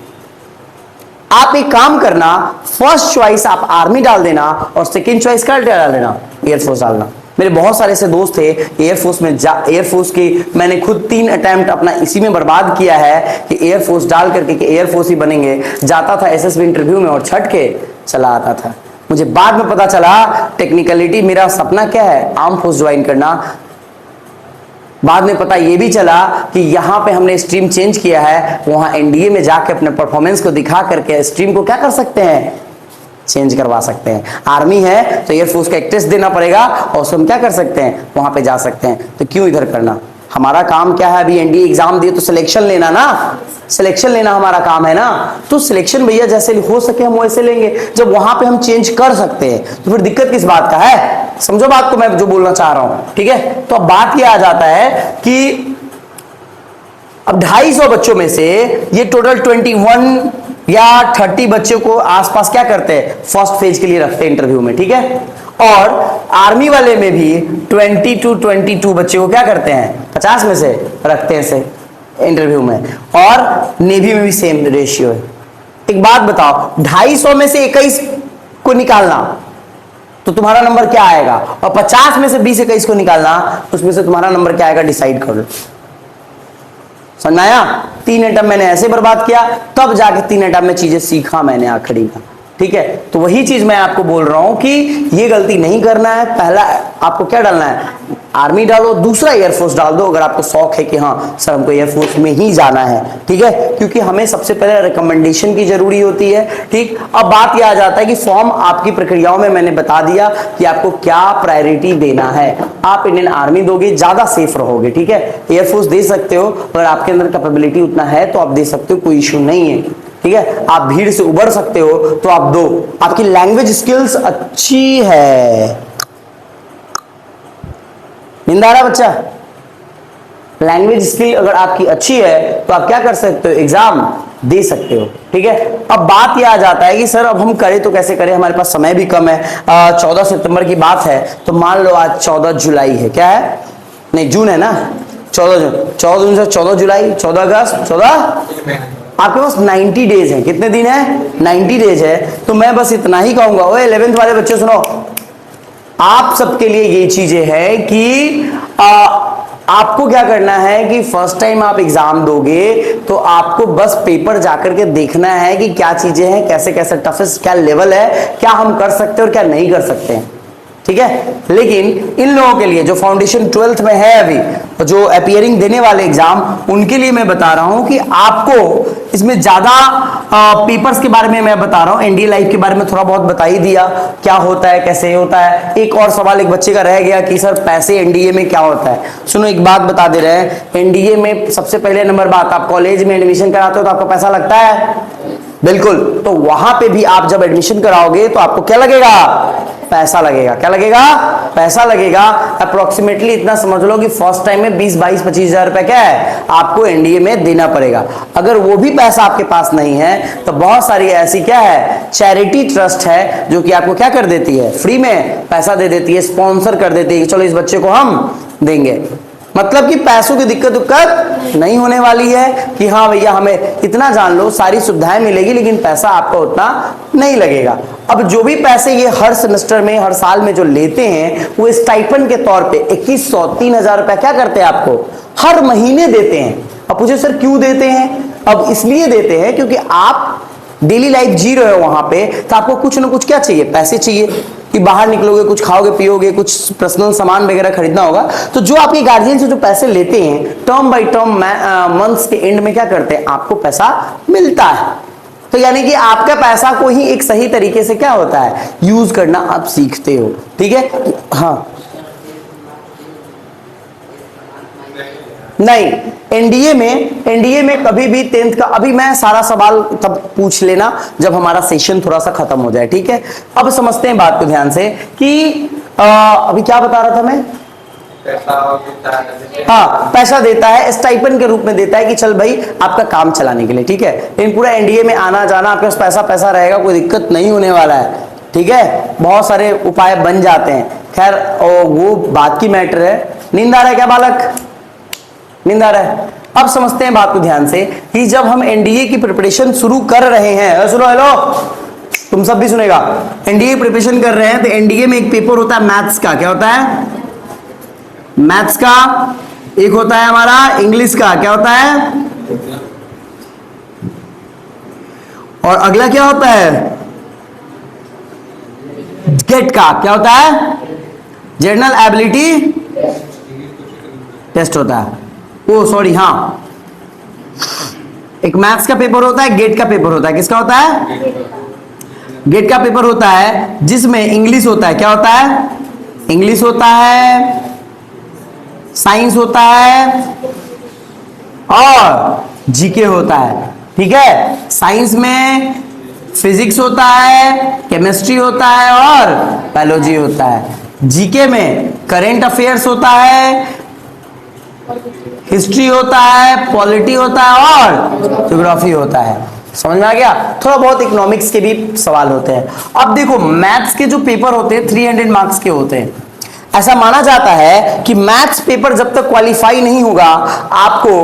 A: आप एक काम करना, फर्स्ट चॉइस आप आर्मी डाल देना और सेकंड चॉइस क्या डाल देना, एयरफोर्स डालना। मेरे बहुत सारे ऐसे दोस्त थे एयरफोर्स में, एयरफोर्स की मैंने खुद 3 अटेम्प्ट अपना इसी में बर्बाद किया है कि एयरफोर्स डाल करके कि एयरफोर्स ही बनेंगे। जाता था एसएसबी इंटरव्यू में और छट के चला आता था। मुझे बाद में पता चला टेक्निकलिटी, मेरा सपना क्या है, आर्म फोर्स ज्वाइन करना। बाद में पता ये भी चला कि यहाँ पे हमने स्ट्रीम चेंज किया है, वहां एनडीए में जाके अपने परफॉर्मेंस को दिखा करके स्ट्रीम को क्या कर सकते हैं, चेंज करवा सकते हैं। आर्मी है तो एयरफोर्स का एक टेस्ट देना पड़ेगा और उसको हम क्या कर सकते हैं, वहां पे जा सकते हैं। तो क्यों इधर करना, हमारा काम क्या है, अभी एनडीए एग्जाम दिए तो सिलेक्शन लेना ना, सिलेक्शन लेना हमारा काम है ना। तो सिलेक्शन भैया जैसे हो सके हम वैसे लेंगे। जब वहां पे हम चेंज कर सकते हैं तो फिर दिक्कत किस बात का है, समझो बात को मैं जो बोलना चाह रहा हूं, ठीक है। तो अब बात यह आ जाता है कि अब 250 बच्चों में से ये टोटल 21 या 30 बच्चों को आसपास क्या करते हैं, फर्स्ट फेज के लिए रखते हैं इंटरव्यू में, ठीक है। और आर्मी वाले में भी 20 to 22 बच्चे को क्या करते हैं, 50 में से रखते हैं से इंटरव्यू में। और नेवी में भी सेम रेशियो है। एक बात बताओ, 250 में से 21 को निकालना तो तुम्हारा नंबर क्या आएगा, और 50 में से 20-21 को निकालना उसमें से तुम्हारा नंबर क्या आएगा, डिसाइड कर लो। समझ आया। 3 अटेम्प्ट मैंने ऐसे बर्बाद किया, तब जाके 3 अटेम्प्ट में चीजें सीखा मैंने आखिरी का, ठीक है। तो वही चीज मैं आपको बोल रहा हूं कि ये गलती नहीं करना है। पहला आपको क्या डालना है, आर्मी डालो, दूसरा एयरफोर्स डाल दो अगर आपको शौक है कि हाँ सर हमको एयरफोर्स में ही जाना है, ठीक है। क्योंकि हमें सबसे पहले रिकमेंडेशन की जरूरी होती है, ठीक। अब बात यह आ जाता है कि फॉर्म आपकी प्रक्रियाओं में मैंने बता दिया कि आपको क्या प्रायोरिटी देना है। आप इंडियन आर्मी दोगे ज्यादा सेफ रहोगे, ठीक है। एयरफोर्स दे सकते हो, अगर आपके अंदर कैपेबिलिटी उतना है तो आप दे सकते हो, कोई इशू नहीं है, ठीक है। आप भीड़ से उबर सकते हो तो आप दो। आपकी लैंग्वेज स्किल्स अच्छी है, नींद आ रहा बच्चा, लैंग्वेज स्किल अगर आपकी अच्छी है तो आप क्या कर सकते हो, एग्जाम दे सकते हो, ठीक है। अब बात यह आ जाता है कि सर अब हम करें तो कैसे करें, हमारे पास समय भी कम है। 14 सितंबर की बात है तो मान लो आज 14 जुलाई है, क्या है, नहीं जून है ना, 14 जून से 14 जुलाई, 14 अगस्त, 14, आपके पास 90 डेज है। कितने दिन है, 90 डेज है। तो मैं बस इतना ही कहूंगा, ओए 11th वाले बच्चे सुनो, आप सबके लिए ये चीजें हैं कि आपको क्या करना है कि फर्स्ट टाइम आप एग्जाम दोगे तो आपको बस पेपर जाकर के देखना है कि क्या चीजें हैं, कैसे कैसे टफेस्ट क्या लेवल है, क्या हम कर सकते हैं और क्या नहीं कर सकते हैं, ठीक है। लेकिन इन लोगों के लिए जो फाउंडेशन 12th में है अभी, जो अपीयरिंग देने वाले एग्जाम, उनके लिए मैं बता रहा हूं कि आपको इसमें ज्यादा पेपर्स के बारे में मैं बता रहा हूं। एनडीए लाइफ के बारे में थोड़ा बहुत बता ही दिया, क्या होता है कैसे होता है। एक और सवाल एक बच्चे का रह गया कि सर पैसे एनडीए में क्या होता है। सुनो एक बात बता दे रहे हैं, एनडीए में सबसे पहले नंबर बात, आप कॉलेज में एडमिशन कराते हो तो आपको पैसा लगता है, बिल्कुल। तो वहां पे भी आप जब एडमिशन कराओगे तो आपको क्या लगेगा, पैसा लगेगा। क्या लगेगा, पैसा लगेगा। अप्रोक्सीमेटली इतना समझ लो कि फर्स्ट टाइम में 20-22-25 हजार रुपए क्या है आपको एनडीए में देना पड़ेगा। अगर वो भी पैसा आपके पास नहीं है तो बहुत सारी ऐसी क्या है चैरिटी ट्रस्ट है जो कि आपको क्या कर देती है, फ्री में पैसा दे देती है, स्पॉन्सर कर देती है कि चलो इस बच्चे को हम देंगे। मतलब कि पैसों की दिक्कत नहीं होने वाली है कि हाँ भैया हमें इतना जान लो सारी सुविधाएं मिलेगी लेकिन पैसा आपका उतना नहीं लगेगा। अब जो भी पैसे ये हर सेमेस्टर में हर साल में जो लेते हैं वो स्टाइपेंड के तौर पे 2100 3000 रुपया क्या करते हैं आपको हर महीने देते हैं। अब पूछे सर क्यों देते हैं, अब इसलिए देते हैं क्योंकि आप डेली लाइफ जी रहे हो वहां पे, तो आपको कुछ ना कुछ क्या चाहिए, पैसे चाहिए कि बाहर निकलोगे, कुछ खाओगे पियोगे, कुछ पर्सनल सामान वगैरह खरीदना होगा। तो जो आपके गार्जियन से जो पैसे लेते हैं टर्म बाय टर्म मंथ्स के एंड में क्या करते हैं आपको पैसा मिलता है। तो यानी कि आपका पैसा को ही एक सही तरीके से क्या होता है यूज करना आप सीखते हो, ठीक है। हाँ नहीं, एनडीए में कभी भी 10th का, अभी मैं सारा सवाल तब पूछ लेना जब हमारा सेशन थोड़ा सा खत्म हो जाए, ठीक है। अब समझते हैं बात को ध्यान से कि अभी क्या बता रहा था मैं, हाँ पैसा देता है स्टाइपेंड के रूप में देता है कि चल भाई आपका काम चलाने के लिए, ठीक है। लेकिन पूरा एनडीए में आना जाना आपके पास पैसा रहेगा, कोई दिक्कत नहीं होने वाला है, ठीक है। बहुत सारे उपाय बन जाते हैं, खैर वो बात की मैटर है। नींद आ रहा है क्या बालक, नींद आ रहा है। अब समझते हैं बात को ध्यान से कि जब हम एनडीए की प्रिपरेशन शुरू कर रहे हैं, सुनो हेलो तुम सब भी सुनेगा, एनडीए प्रिपरेशन कर रहे हैं तो एनडीए में एक पेपर होता है मैथ्स का, क्या होता है मैथ्स का, एक होता है हमारा इंग्लिश का, क्या होता है, और अगला क्या होता है गेट का, क्या होता है जनरल एबिलिटी टेस्ट होता है। ओ सॉरी हाँ, एक मैथ्स का पेपर होता है, गेट का पेपर होता है, किसका होता है गेट का पेपर होता है जिसमें इंग्लिश होता है, क्या होता है इंग्लिश होता है, साइंस होता है और जीके होता है, ठीक है। साइंस में फिजिक्स होता है, केमिस्ट्री होता है और बायोलॉजी होता है। जीके में करंट अफेयर्स होता है, हिस्ट्री होता है, पॉलिटी होता है और ज्योग्राफी होता है। समझ में आ गया। थोड़ा बहुत इकोनॉमिक्स के भी सवाल होते हैं। अब देखो मैथ्स के जो पेपर होते हैं 300 मार्क्स के होते हैं। ऐसा माना जाता है कि मैथ्स पेपर जब तक क्वालिफाई नहीं होगा आपको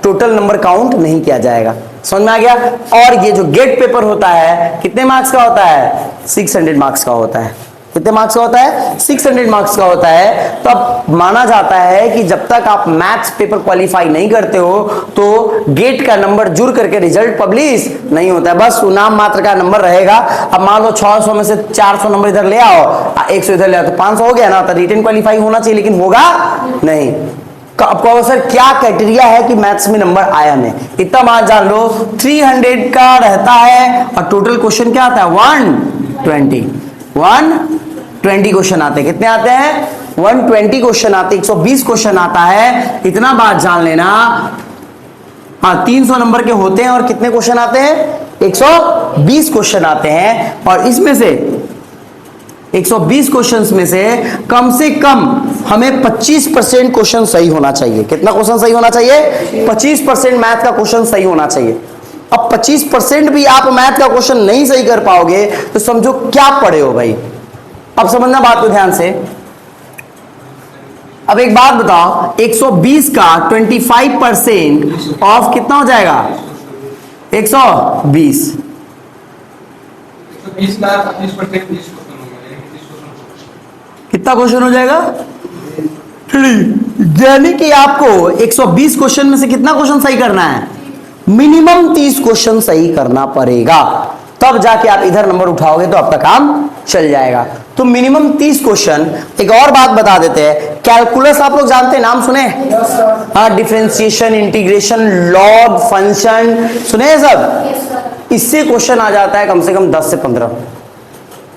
A: टोटल नंबर काउंट नहीं किया जाएगा। समझ में आ गया। और ये जो गेट पेपर होता है कितने मार्क्स का होता है 600 मार्क्स का होता है। कितने मार्क्स का होता है 600 मार्क्स का होता है। तो अब माना जाता है कि जब तक आप मैथ्स पेपर क्वालिफाई नहीं करते हो तो गेट का नंबर जुड़ करके रिजल्ट पब्लिश नहीं होता है, बस नाम मात्र का नंबर रहेगा। अब मान लो 600 में से 400 नंबर इधर ले आओ, 100 इधर ले आओ तो 500 हो गया ना, तो रिटन क्वालिफाई होना चाहिए लेकिन होगा नहीं। अब कहो सर क्या क्राइटेरिया है कि मैथ्स में नंबर आया नहीं, इतना बात जान लो 300 का रहता है और टोटल क्वेश्चन क्या आता है 120 क्वेश्चन आते हैं। कितने आते हैं 120 क्वेश्चन आते हैं, 120 क्वेश्चन आता है। इतना बात जान लेना। हाँ 300 नंबर के होते हैं और कितने क्वेश्चन आते हैं 120 क्वेश्चन आते हैं। और इसमें से 120 क्वेश्चंस में से कम हमें 25% क्वेश्चन सही होना चाहिए। कितना क्वेश्चन सही होना चाहिए 25% मैथ का क्वेश्चन सही होना चाहिए। अब 25% भी आप मैथ का क्वेश्चन नहीं सही कर पाओगे तो समझो क्या पढ़े हो भाई। अब समझना बात को ध्यान से। अब एक बात बताओ 120 का 25% ऑफ कितना हो जाएगा 120 कितना क्वेश्चन हो जाएगा यानी कि आपको 120 क्वेश्चन में से कितना क्वेश्चन सही करना है? मिनिमम 30 क्वेश्चन सही करना पड़ेगा, तब जाके आप इधर नंबर उठाओगे तो आपका काम चल जाएगा। तो मिनिमम 30 क्वेश्चन। एक और बात बता देते हैं, कैलकुलस आप लोग जानते हैं, नाम सुने? हाँ, डिफरेंशिएशन, इंटीग्रेशन, लॉग, फंक्शन, सुने हैं सब? इससे क्वेश्चन आ जाता है कम से कम 10 से 15,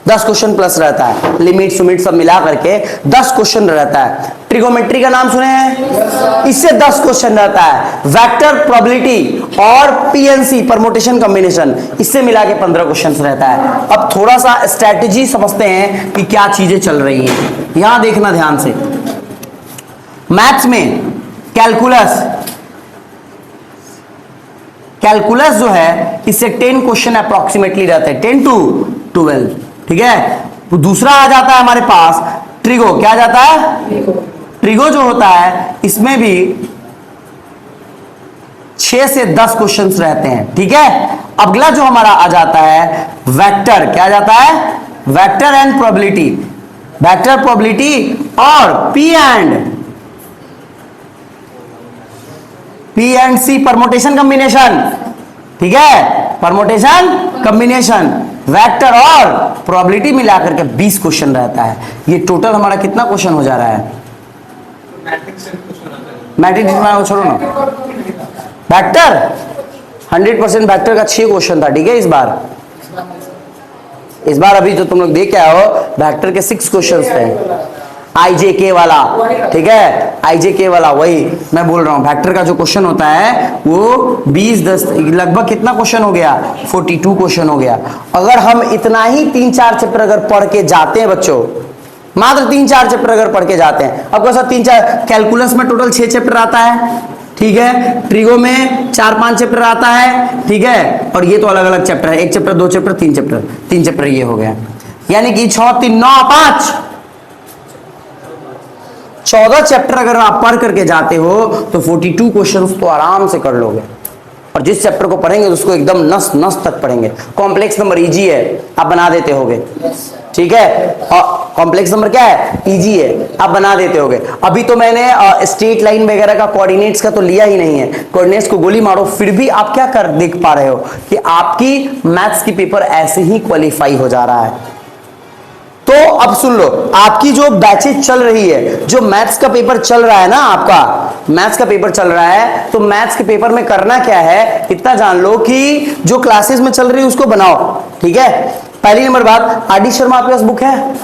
A: 10 क्वेश्चन प्लस रहता है, लिमिट सुमिट सब मिला करके 10 क्वेश्चन रहता है। ट्रिगोमेट्री का नाम सुने हैं? इससे 10 क्वेश्चन रहता है। वेक्टर प्रोबेबिलिटी और पीएनसी, परमुटेशन कॉम्बिनेशन, इससे मिला के 15 क्वेश्चन रहता है। अब थोड़ा सा स्ट्रेटेजी समझते हैं कि क्या चीजें चल रही हैं, यहां देखना ध्यान से। मैथ्स में कैलकुलस जो है, इससे 10 क्वेश्चन अप्रोक्सीमेटली रहते हैं, 10 to 12, ठीक है। तो दूसरा आ जाता है हमारे पास ट्रिगो, क्या आ जाता है? ट्रिगो जो होता है, इसमें भी 6 से 10 क्वेश्चंस रहते हैं, ठीक है। अगला जो हमारा आ जाता है वेक्टर, क्या आ जाता है? Vector and probability, vector probability और P and C, permutation combination, ठीक है। परमुटेशन कॉम्बिनेशन, वेक्टर और प्रोबेबिलिटी मिलाकर के 20 क्वेश्चन रहता है। ये टोटल हमारा कितना क्वेश्चन हो जा रहा है? मैट्रिक्स छोड़ो ना, वेक्टर 100% वेक्टर का 6 क्वेश्चन था, ठीक है। इस बार अभी जो तुम लोग देख के आए हो, वेक्टर के 6 क्वेश्चन थे, IJK वाला, ठीक है। IJK वाला वही मैं बोल रहा हूं, वेक्टर का जो क्वेश्चन होता है वो 20-10 लगभग कितना क्वेश्चन हो गया? 42 क्वेश्चन हो गया। अगर हम इतना ही 3-4 चैप्टर अगर पढ़ के जाते हैं बच्चों, मात्र 3-4 चैप्टर अगर पढ़ के जाते हैं, अब कैसा 3-4, कैलकुलस में टोटल 6 चैप्टर आता है, ठीक है। ट्रिगो में 4-5 चैप्टर आता है, ठीक है। और ये तो अलग अलग चैप्टर है, 1 चैप्टर, 2 चैप्टर, 3 चैप्टर, 3 चैप्टर ये हो गया। यानी कि 6, 3, 9, 5, 14 चैप्टर अगर आप पढ़ करके जाते हो तो 42 क्वेश्चंस तो आराम से कर लोगे। और जिस चैप्टर को पढ़ेंगे उसको एकदम नस नस तक पढ़ेंगे। कॉम्प्लेक्स नंबर इजी है, आप बना देते होगे, ठीक है। और कॉम्प्लेक्स नंबर क्या है? इजी है, आप बना देते होगे। अभी तो मैंने स्ट्रेट लाइन वगैरह का कोऑर्डिनेट्स का तो लिया ही नहीं है, कोऑर्डिनेट्स को गोली मारो, फिर भी आप क्या कर देख पा रहे हो कि आपकी मैथ्स की पेपर ऐसे ही क्वालिफाई हो जा रहा है। तो अब सुन लो, आपकी जो बैचेज चल रही है, जो मैथ्स का पेपर चल रहा है ना, आपका मैथ्स का पेपर चल रहा है, तो मैथ्स के पेपर में करना क्या है, इतना जान लो कि जो क्लासेस में चल रही है उसको बनाओ, ठीक है। पहली नंबर बात, आर डी शर्मा आपके पास बुक है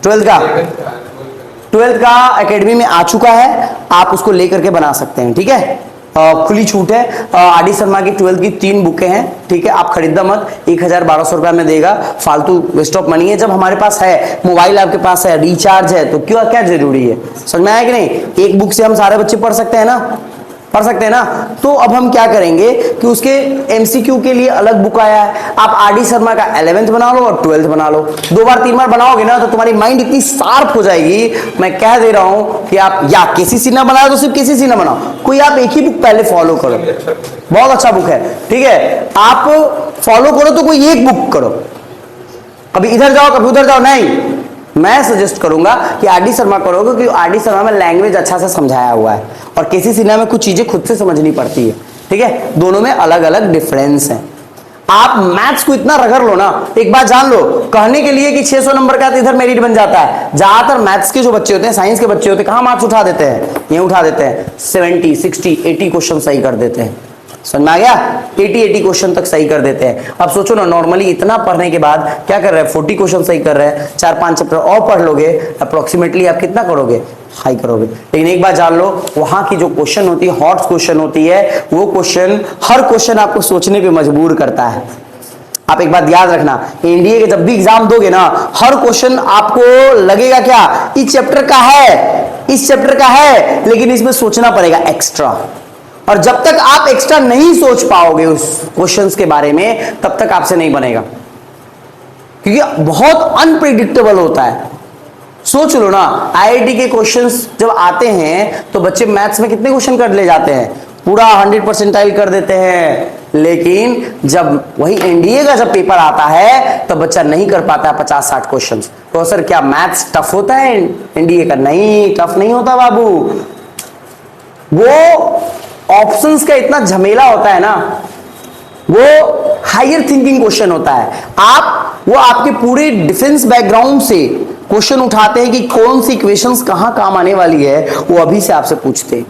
A: 12th का एकेडमी में आ चुका है, आप उसको लेकर के बना सकते हैं, ठीक है। खुली छूट है। आर डी शर्मा की 12th की 3 बुकें हैं, ठीक है। आप खरीदना मत, 1000-1200 रुपया में देगा, फालतू वेस्ट ऑफ मनी है। जब हमारे पास है, मोबाइल आपके पास है, रिचार्ज है, तो क्यों, क्या जरूरी है? समझ में आया कि नहीं? एक बुक से हम सारे बच्चे पढ़ सकते हैं ना, पढ़ सकते हैं ना। तो अब हम क्या करेंगे कि उसके एमसीक्यू के लिए अलग बुक आया है, आप आर डी शर्मा का 11th बना लो और 12th बना लो। 2 बार 3 बार बनाओगे ना तो तुम्हारी माइंड इतनी शार्प हो जाएगी, मैं कह दे रहा हूं कि आप या केसीसी ना बनाओ तो सिर्फ केसीसी ना बनाओ, कोई आप एक ही बुक पहले फॉलो करो, बहुत अच्छा बुक है, ठीक है। आप फॉलो करो तो कोई एक बुक करो, कभी इधर जाओ कभी उधर जाओ नहीं। मैं सजेस्ट करूंगा कि आर डी शर्मा करोगे, क्योंकि आर डी शर्मा में लैंग्वेज अच्छा से समझाया हुआ है और केसी सिन्हा में कुछ चीजें खुद से समझनी पड़ती है, ठीक है। दोनों में अलग अलग डिफरेंस है। आप मैथ्स को इतना रगड़ लो ना, एक बात जान लो, कहने के लिए कि 600 नंबर का इधर मेरिट बन जाता है। ज्यादातर मैथ्स के जो बच्चे होते हैं, साइंस के बच्चे होते हैं, कहां मार्क्स उठा देते हैं? ये उठा देते हैं 70, 60, 80 क्वेश्चन सही कर देते हैं। समझ में आ गया? 80 क्वेश्चन तक सही कर देते हैं। अब सोचो ना, नॉर्मली इतना पढ़ने के बाद क्या कर रहे हैं? 40 क्वेश्चन सही कर रहे हैं, 4-5 चैप्टर और पढ़ लोगे, अप्रोक्सीमेटली आप कितना करोगे? हाई करोगे। लेकिन एक बात जान लो, वहां की जो क्वेश्चन होती है, हॉट क्वेश्चन होती है, वो क्वेश्चन, हर क्वेश्चन आपको सोचने पे मजबूर करता है। आप एक बात याद रखना, एनडीए के जब भी एग्जाम दोगे ना, हर क्वेश्चन आपको लगेगा क्या, इस चैप्टर का है, इस चैप्टर का है, लेकिन इसमें सोचना पड़ेगा एक्स्ट्रा। और जब तक आप एक्स्ट्रा नहीं सोच पाओगे उस क्वेश्चंस के बारे में, तब तक आपसे नहीं बनेगा, क्योंकि बहुत अनप्रिडिक्टेबल होता है। सोच लो ना, आईआईटी के क्वेश्चंस जब आते हैं तो बच्चे मैथ्स में कितने क्वेश्चन कर ले जाते हैं? पूरा 100 परसेंटाइल कर देते हैं, लेकिन जब वही एनडीए का जब पेपर आता है तब बच्चा नहीं कर पाता है 50-60 क्वेश्चन। तो सर क्या मैथ्स टफ होता है एनडीए का? नहीं, टफ नहीं होता बाबू। वो ऑप्शंस का इतना झमेला होता है ना, वो हायर थिंकिंग क्वेश्चन होता है। वो आपके पूरे डिफेंस बैकग्राउंड से क्वेश्चन उठाते हैं कि कौन सी इक्वेशंस कहां काम आने वाली है, वो अभी से आपसे पूछते हैं।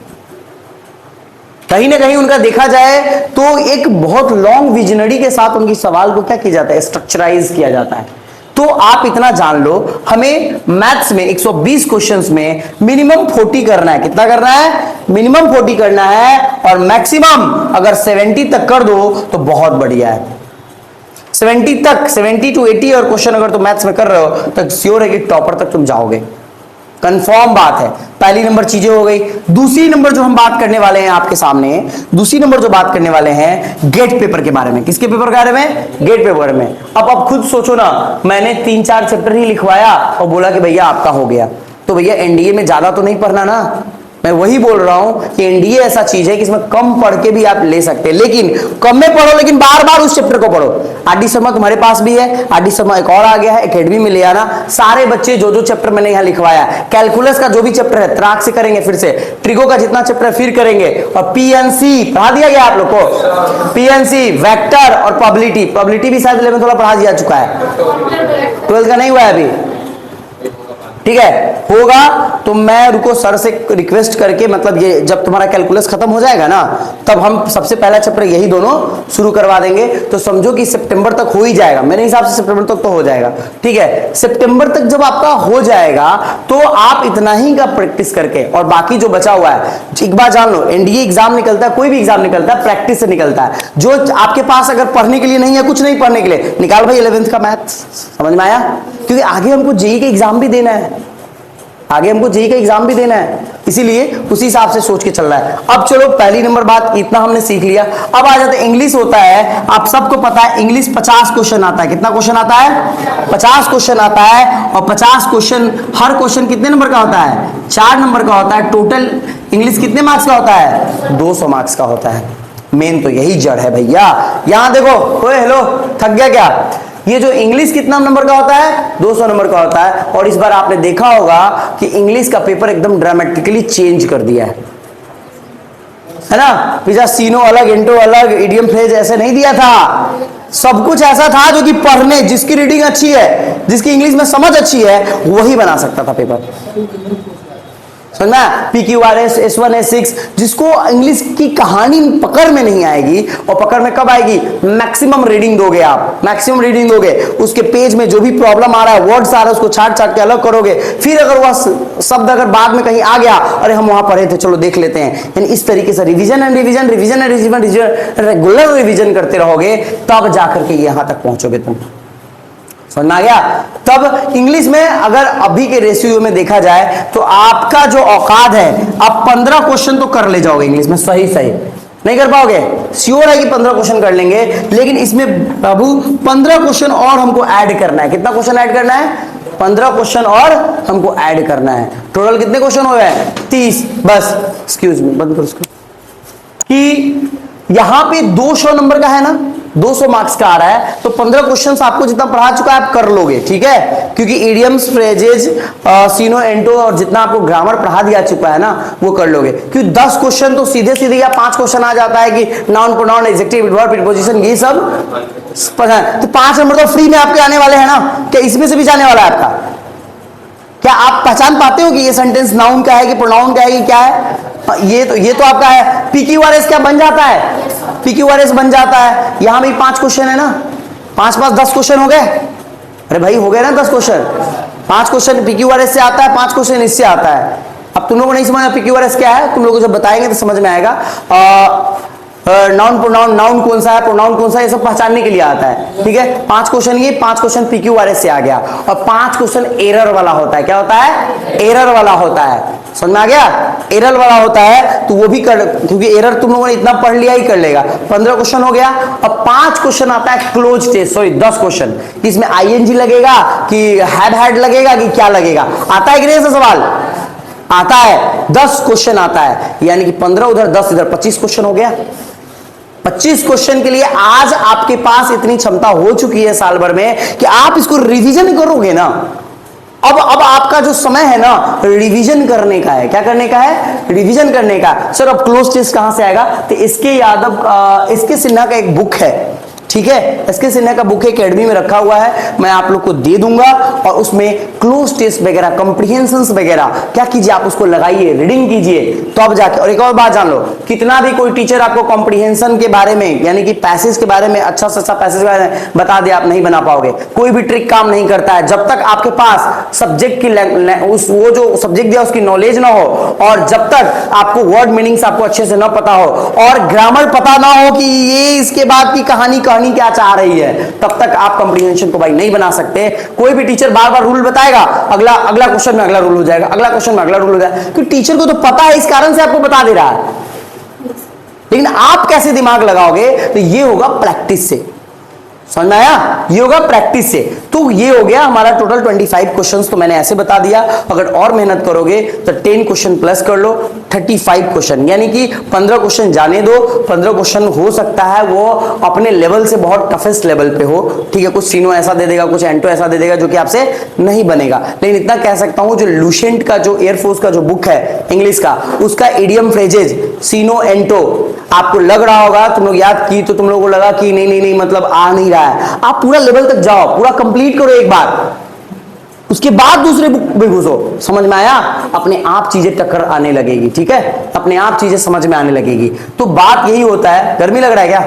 A: कहीं ना कहीं उनका देखा जाए तो एक बहुत लॉन्ग विजनरी के साथ उनकी सवाल को क्या किया जाता है, स्ट्रक्चराइज किया जाता है। तो आप इतना जान लो, हमें मैथ्स में 120 क्वेश्चंस में मिनिमम 40 करना है। कितना करना है? मिनिमम 40 करना है, और मैक्सिमम अगर 70 तक कर दो तो बहुत बढ़िया है। 70 तक, 70 to 80 और क्वेश्चन अगर तुम मैथ्स में कर रहे हो तो श्योर है कि टॉपर तक तुम जाओगे, कंफर्म बात है। पहली नंबर चीजें हो गई। दूसरी नंबर जो हम बात करने वाले हैं आपके सामने, दूसरी नंबर जो बात करने वाले हैं गेट पेपर के बारे में। किसके पेपर के बारे में? गेट पेपर में। अब खुद सोचो ना, मैंने 3-4 चैप्टर ही लिखवाया और बोला कि भैया आपका हो गया, तो भैया एनडीए में ज्यादा तो नहीं पढ़ना ना। मैं वही बोल रहा हूं कि एनडीए ऐसा चीज है कि इसमें कम पढ़ के भी आप ले सकते हैं, लेकिन कम में पढ़ो, लेकिन बार बार उस चैप्टर को पढ़ो। आरडी शर्मा तुम्हारे पास भी है, आरडी शर्मा एक और आ गया है, एकेडमी में ले आना। सारे बच्चे जो चैप्टर मैंने यहाँ लिखवाया, कैलकुलस का जो भी चैप्टर है त्राक से करेंगे, फिर से ट्रिगो का जितना चैप्टर है फिर करेंगे, और पीएनसी पढ़ा दिया गया आप लोग को। पीएनसी, वेक्टर और प्रोबेबिलिटी भी शायद 11 थोड़ा पढ़ा दिया चुका है, 12 का नहीं हुआ है अभी। ठीक है, होगा तो मैं रुको सर से रिक्वेस्ट करके, मतलब ये जब तुम्हारा कैलकुलस खत्म हो जाएगा ना, तब हम सबसे पहला चैप्टर यही दोनों शुरू करवा देंगे। तो समझो कि सितंबर तक हो ही जाएगा, मेरे हिसाब से सितंबर तक तो हो जाएगा। ठीक है, सितंबर तक जब आपका हो जाएगा तो आप इतना ही का प्रैक्टिस करके, और बाकी जो बचा हुआ है, एक बार जान लो, एनडीए एग्जाम निकलता है, कोई भी एग्जाम निकलता है, प्रैक्टिस से निकलता है। जो आपके पास अगर पढ़ने के लिए नहीं है, कुछ नहीं पढ़ने के लिए, निकाल भाई 11th का मैथ्स। समझ में आया? क्योंकि आगे हमको जेईई का एग्जाम भी देना है, आगे हमको जेईई का एग्जाम भी देना है, इसीलिए उसी हिसाब से सोच के चल रहा है। अब चलो, पहली नंबर बात इतना हमने सीख लिया। अब आ जाते हैं इंग्लिश होता है, आप सबको पता है इंग्लिश 50 क्वेश्चन आता है। कितना क्वेश्चन आता है? 50 क्वेश्चन आता है, और 50 क्वेश्चन, हर क्वेश्चन कितने नंबर का होता है? 4 नंबर का होता है। टोटल इंग्लिश कितने मार्क्स का होता है? 200 मार्क्स का होता है। मेन तो यही जड़ है भैया। यहां देखो, ओए हेलो, थक गया क्या? ये जो इंग्लिश कितना नंबर का होता है? 200 नंबर का होता है। और इस बार आपने देखा होगा कि इंग्लिश का पेपर एकदम ड्रामेटिकली चेंज कर दिया है ना। पिछला सीनो अलग, इंटो अलग, इडियम फ्रेज ऐसे नहीं दिया था। सब कुछ ऐसा था जो कि पढ़ने, जिसकी रीडिंग अच्छी है, जिसकी इंग्लिश में समझ अच्छी है, वही बना सकता था पेपर। समझना? PQRS, S1, S6, जिसको इंग्लिश की कहानी पकड़ में नहीं आएगी, और पकड़ में कब आएगी? मैक्सिमम रीडिंग दोगे आप, मैक्सिमम रीडिंग दोगे, उसके पेज में जो भी प्रॉब्लम आ रहा है, वर्ड्स आ रहा है, उसको छाट छाट के अलग करोगे। फिर अगर वह शब्द अगर बाद में कहीं आ गया, अरे हम वहां पढ़े थे, चलो देख लेते हैं, यानी इस तरीके से revision and revision, revision and revision, regular revision करते रहोगे, तब जाकर के यहां तक पहुंचोगे तुम। समझ में आ गया? तब इंग्लिश में अगर अभी के रेशियो में देखा जाए तो आपका जो औकात है, आप 15 क्वेश्चन तो कर ले जाओगे इंग्लिश में, सही नहीं कर पाओगे? श्योर है कि 15 क्वेश्चन कर लेंगे, लेकिन इसमें बाबू 15 क्वेश्चन और हमको ऐड करना है। कितना क्वेश्चन ऐड करना है? 15 क्वेश्चन और हमको ऐड करना है। टोटल कितने क्वेश्चन हो गए? 30। बस एक्सक्यूज मी, बंद करो इसको। कि यहां पे 200 नंबर का है ना, 200 मार्क्स का आ रहा है, तो 15 क्वेश्चंस आपको जितना पढ़ा चुका है आप कर लोगे। ठीक है, क्योंकि इडियम्स, फ्रेजेज, सीनो, एंटो और जितना आपको ग्रामर पढ़ा दिया चुका है ना, वो कर लोगे। क्योंकि 10 क्वेश्चन तो सीधे सीधे या 5 क्वेश्चन आ जाता है कि noun, pronoun, adjective, verb, preposition, ये सब पता है। तो 5 नंबर तो फ्री में आपके आने वाले हैं ना। क्या इसमें से भी जाने वाला है आपका? क्या आप पहचान पाते हो कि ये सेंटेंस नाउन का है कि प्रोनाउन का है कि क्या है? ये तो आपका है। PQRS क्या बन जाता है? PQRS बन जाता है। यहां भी 5 क्वेश्चन है ना, 5 5 10 क्वेश्चन हो गए। अरे भाई हो गए ना 10 क्वेश्चन। 5 क्वेश्चन PQRS से आता है, 5 क्वेश्चन इससे आता है। अब तुम लोगों को नहीं समझ PQRS क्या है, तुम लोगों को जब बताएंगे तो समझ में आएगा। नाउन, प्रोनाउन, नाउन कौन सा है, प्रोनाउन कौन सा है, ये सब पहचानने के लिए आता है। ठीक है, 5 क्वेश्चन ये, 5 क्वेश्चन PQRS से आ गया, और 5 क्वेश्चन एरर वाला होता है। क्या होता है? एरर वाला होता है। समझ में आ गया? एरर वाला होता है, तो वो भी कर, क्योंकि एरर तुम लोगों ने इतना पढ़ लिया ही कर लेगा। 15 क्वेश्चन हो गया। अब 5 क्वेश्चन आता है क्लोज टेस्ट, सॉरी 10 क्वेश्चन। इसमें ING लगेगा कि हैड लगेगा कि क्या लगेगा? आता है कि नहीं ऐसा सवाल? आता है। 10 क्वेश्चन आता है, यानी कि 15 उधर, 10 इधर, 25 क्वेश्चन हो गया। 25 क्वेश्चन के लिए आज आपके पास इतनी क्षमता हो चुकी है साल भर में कि आप इसको रिवीजन करोगे ना। अब आपका जो समय है ना रिवीजन करने का है। क्या करने का है? रिवीजन करने का। सर अब क्लोज टेस्ट कहां से आएगा? तो इसके सिन्हा का एक बुक है, ठीक है, इसके सिन्हा का बुक एकेडमी में रखा हुआ है, मैं आप लोग को दे दूंगा और उसमें क्लोज टेस्ट वगैरह, कॉम्प्रिहेंशंस वगैरह क्या कीजिए आप उसको लगाइए, रीडिंग कीजिए, तो अब जाके। और एक और बात जान लो, कितना भी कोई टीचर आपको कॉम्प्रिहेंशन के बारे में यानी कि पैसेज के बारे में अच्छा से अच्छा पैसेज के बारे में बता दे, आप नहीं बना पाओगे। कोई भी ट्रिक काम नहीं करता है जब तक आपके पास सब्जेक्ट की वो जो सब्जेक्ट दिया उसकी नॉलेज ना हो, और जब तक आपको वर्ड मीनिंग्स आपको अच्छे से ना पता हो और ग्रामर पता ना हो कि ये इसके बाद की कहानी क्या चाह रही है, तब तक आप कॉम्प्रिहेंशन को भाई नहीं बना सकते। कोई भी टीचर बार बार रूल बताएगा, अगला क्वेश्चन में अगला रूल हो जाएगा, अगला क्वेश्चन में अगला रूल हो जाएगा, क्योंकि टीचर को तो पता है, इस कारण से आपको बता दे रहा है। लेकिन आप कैसे दिमाग लगाओगे? तो ये होगा प्रैक्टिस से। समझ में आया? ये होगा प्रैक्टिस से। तो ये हो गया हमारा टोटल 25 क्वेश्चंस, तो मैंने ऐसे बता दिया। अगर और मेहनत करोगे तो 10 क्वेश्चन प्लस कर लो, 35 क्वेश्चन, यानी कि 15 क्वेश्चन जाने दो। 15 क्वेश्चन हो सकता है वो अपने लेवल से बहुत टफेस्ट लेवल पे हो, ठीक है, कुछ सीनो ऐसा दे देगा, कुछ एंटो ऐसा दे देगा जो कि आपसे नहीं बनेगा। लेकिन इतना कह सकता हूं, जो लुसेंट का जो एयरफोर्स का जो बुक है इंग्लिश का, उसका इडियम फ्रेजेज सीनो एंटो आपको लग रहा होगा, तुम लोग याद की तो तुम लोगों को लगा कि नहीं मतलब आ नहीं रहा है। आप पूरा लेवल तक जाओ, पूरा कंप्लीट करो एक बार, उसके बाद दूसरे बुक में घुसो। समझ में आया? अपने आप चीजें टक्कर आने लगेगी, ठीक है, अपने आप चीजें समझ में आने लगेगी। तो बात यही होता है। गर्मी लग रहा है क्या?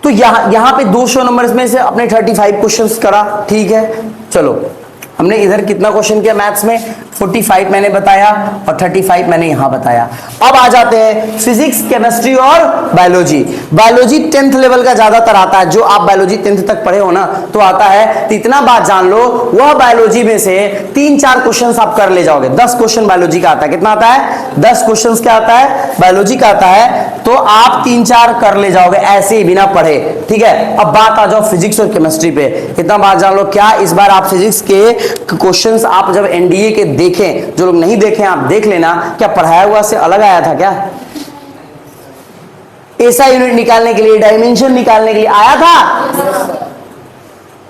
A: तो यहां पे 200 नंबर में से अपने 35 क्वेश्चंस करा, ठीक है। चलो हमने इधर कितना क्वेश्चन किया मैथ्स में? 45 मैंने बताया और 35 मैंने यहां बताया। अब आ जाते हैं फिजिक्स, केमिस्ट्री और बायोलॉजी। बायोलॉजी 10th लेवल का ज्यादातर आता है, जो आप बायोलॉजी 10th तक पढ़े हो ना तो आता है। तो इतना बात जान लो, वह बायोलॉजी में से 3-4 क्वेश्चन आप कर ले जाओगे। 10 क्वेश्चन बायोलॉजी का आता है। कितना आता है? 10 क्वेश्चन क्या आता है? बायोलॉजी का आता है। तो आप 3-4 कर ले जाओगे ऐसे ही बिना पढ़े, ठीक है। अब बात आ जाओ फिजिक्स और केमिस्ट्री पे। इतना बात जान लो, क्या इस बार आप फिजिक्स के क्वेश्चंस आप जब एनडीए के देखें, जो लोग नहीं देखें आप देख लेना, क्या पढ़ाया हुआ से अलग आया था क्या? ऐसा यूनिट निकालने के लिए, डायमेंशन निकालने के लिए आया था,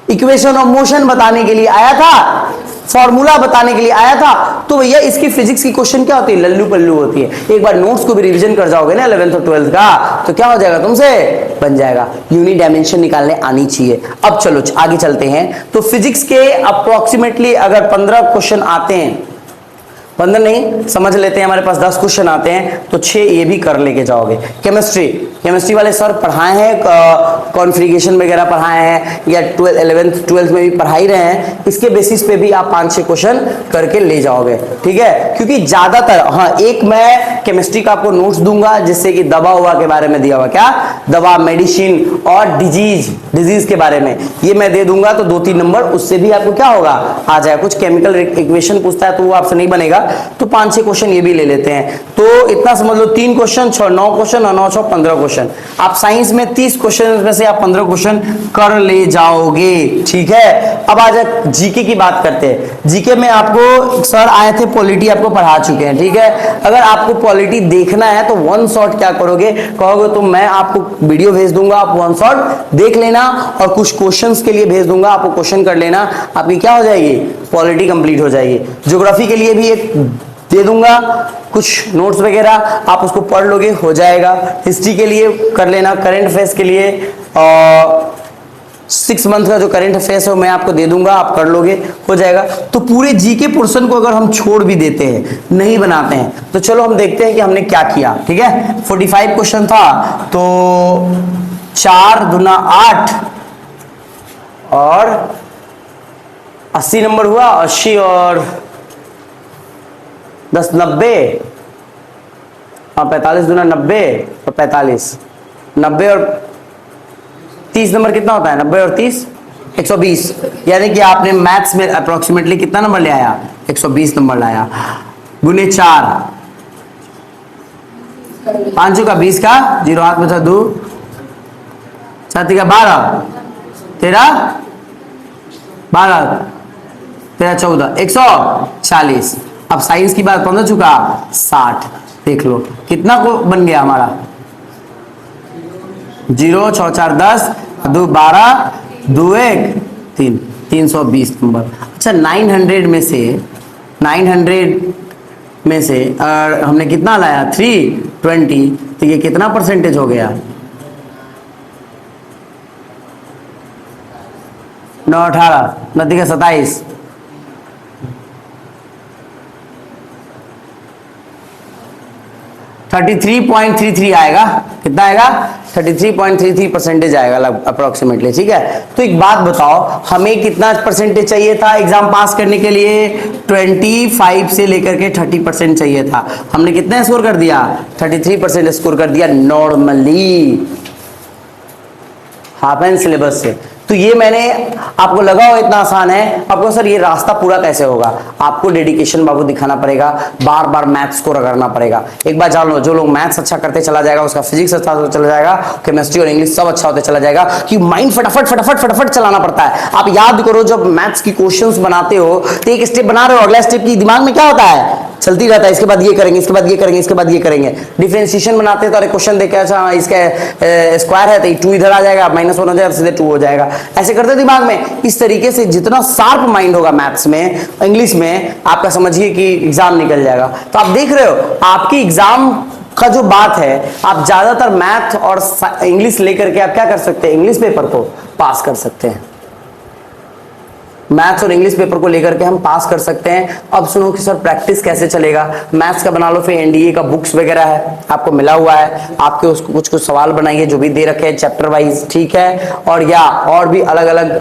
A: इक्वेशन ऑफ मोशन बताने के लिए आया था, फॉर्मूला बताने के लिए आया था। तो भैया इसकी फिजिक्स की क्वेश्चन क्या होती है? लल्लू पल्लू होती है। एक बार नोट्स को भी रिवीजन कर जाओगे ना 11th और 12th का, तो क्या हो जाएगा? तुमसे बन जाएगा। यूनिट डायमेंशन निकालने आनी चाहिए। अब चलो आगे चलते हैं। तो फिजिक्स के अप्रोक्सीमेटली अगर 15 क्वेश्चन आते हैं, 15 नहीं समझ लेते हैं, हमारे पास 10 क्वेश्चन आते हैं, तो 6 ये भी कर लेके जाओगे। केमिस्ट्री वाले सर पढ़ाए हैं, कॉन्फ़िगरेशन वगैरह पढ़ाए हैं, या 11th 12th में भी पढ़ाई रहे हैं। इसके बेसिस पे भी आप 5-6 क्वेश्चन करके ले जाओगे, ठीक है। क्योंकि ज्यादातर, हाँ, एक मैं केमिस्ट्री का आपको नोट्स दूंगा जिससे कि दवा हुआ के बारे में दिया हुआ, क्या दवा, मेडिसिन और डिजीज के बारे में, ये मैं दे दूंगा। तो 2-3 नंबर उससे भी आपको क्या होगा? आ जाएगा। कुछ केमिकल इक्वेशन पूछता है तो वो आपसे नहीं बनेगा, तो 5-6 क्वेश्चन ये भी ले लेते हैं। तो इतना समझ लो, 3 क्वेश्चन 9 क्वेश्चन और 9 6 15 क्वेश्चन। आप साइंस में 30 क्वेश्चन में से आप 15 क्वेश्चन कर ले जाओगे, ठीक है। अब आ जाए जीके की बात करते हैं। जीके में आपको सर आए थे, पॉलिटी आपको पढ़ा चुके हैं, ठीक है। अगर आपको पॉलिटी देखना है तो वन शॉट क्या करोगे? कहोगे तो मैं आपको वीडियो भेज दूंगा, आप वन शॉट देख लेना और कुछ क्वेश्चंस के लिए भेज दूंगा, आपको क्वेश्चन कर लेना, आपकी क्या हो जाएगी? पॉलिटी कंप्लीट हो जाएगी। ज्योग्राफी के लिए भी एक दे दूंगा, कुछ नोट्स वगैरह आप उसको पढ़ लोगे, हो जाएगा। हिस्ट्री के लिए कर लेना, करंट अफेयर्स के लिए 6 मंथ का जो करंट अफेयर्स है मैं आपको दे दूंगा, आप कर लोगे, हो जाएगा। तो पूरे जीके पोर्शन को अगर हम छोड़ भी देते हैं, नहीं बनाते हैं, तो चलो हम देखते हैं कि हमने क्या किया, ठीक है। 45 क्वेश्चन था, तो 4 दूना 8 और 80 नंबर हुआ। 80 और 10 90, और 45 दूना 90 और 45, 90 और 30 नंबर कितना होता है? 90 और 30 120। यानी कि आपने मैथ्स में अप्रोक्सीमेटली कितना नंबर ले आया? 120 नंबर लाया। गुने 4, 5 का 20 का, 0 हाथ में था 2, 7 का 12, 13 12 13 14, 140। अब साइंस की बात पहुंच चुका 60। देख लो कितना को बन गया हमारा, 0 6 4 10 2 12 2 1 3 320 नंबर। अच्छा 900 में से और हमने कितना लाया 320, तो ये कितना परसेंटेज हो गया? 9 18 9 27, 33.33 आएगा। कितना आएगा? 33.33% आएगा अप्रोक्सीमेटली। ठीक है, तो एक बात बताओ, हमें कितना परसेंटेज चाहिए था एग्जाम पास करने के लिए? 25 से लेकर के 30% चाहिए था। हमने कितना स्कोर कर दिया? 33% स्कोर कर दिया नॉर्मली, हाफ एंड सिलेबस से। तो ये मैंने आपको लगा हो इतना आसान है, आपको सर ये रास्ता पूरा कैसे होगा? आपको डेडिकेशन बाबू दिखाना पड़ेगा, बार बार मैथ्स को रगड़ना पड़ेगा। एक बार जान लो, जो लोग मैथ्स अच्छा करते चला जाएगा, उसका फिजिक्स अच्छा होता चला जाएगा, केमिस्ट्री और इंग्लिश सब अच्छा होते चला जाएगा, कि माइंड फटाफट फटाफट फटाफट चलाना पड़ता है। आप याद करो, जब मैथ्स की क्वेश्चंस बनाते हो तो एक स्टेप बना रहे हो, अगला स्टेप की दिमाग में क्या होता है? चलती रहता है, इसके बाद ये करेंगे, इसके बाद ये करेंगे, इसके बाद ये करेंगे। डिफरेंशिएशन बनाते हैं तो अरे क्वेश्चन देखे, अच्छा इसका स्क्वायर है तो 2 इधर आ जाएगा, -1 हो जाएगा, सीधे 2 हो जाएगा, ऐसे करते दिमाग में। इस तरीके से जितना शार्प माइंड होगा मैथ्स में, इंग्लिश में, आपका समझिए कि एग्जाम निकल जाएगा। तो आप देख रहे हो, आपकी एग्जाम का जो बात है, आप ज्यादातर मैथ और इंग्लिश लेकर के आप क्या कर सकते हैं? इंग्लिश पेपर को पास कर सकते हैं। मैथ्स और इंग्लिश पेपर को लेकर के हम पास कर सकते हैं। अब सुनो कि सर प्रैक्टिस कैसे चलेगा? मैथ्स का बना लो, फिर एनडीए का बुक्स वगैरह है आपको मिला हुआ है, आपके उसको कुछ कुछ सवाल बनाइए जो भी दे रखे हैं चैप्टर वाइज, ठीक है। और भी अलग अलग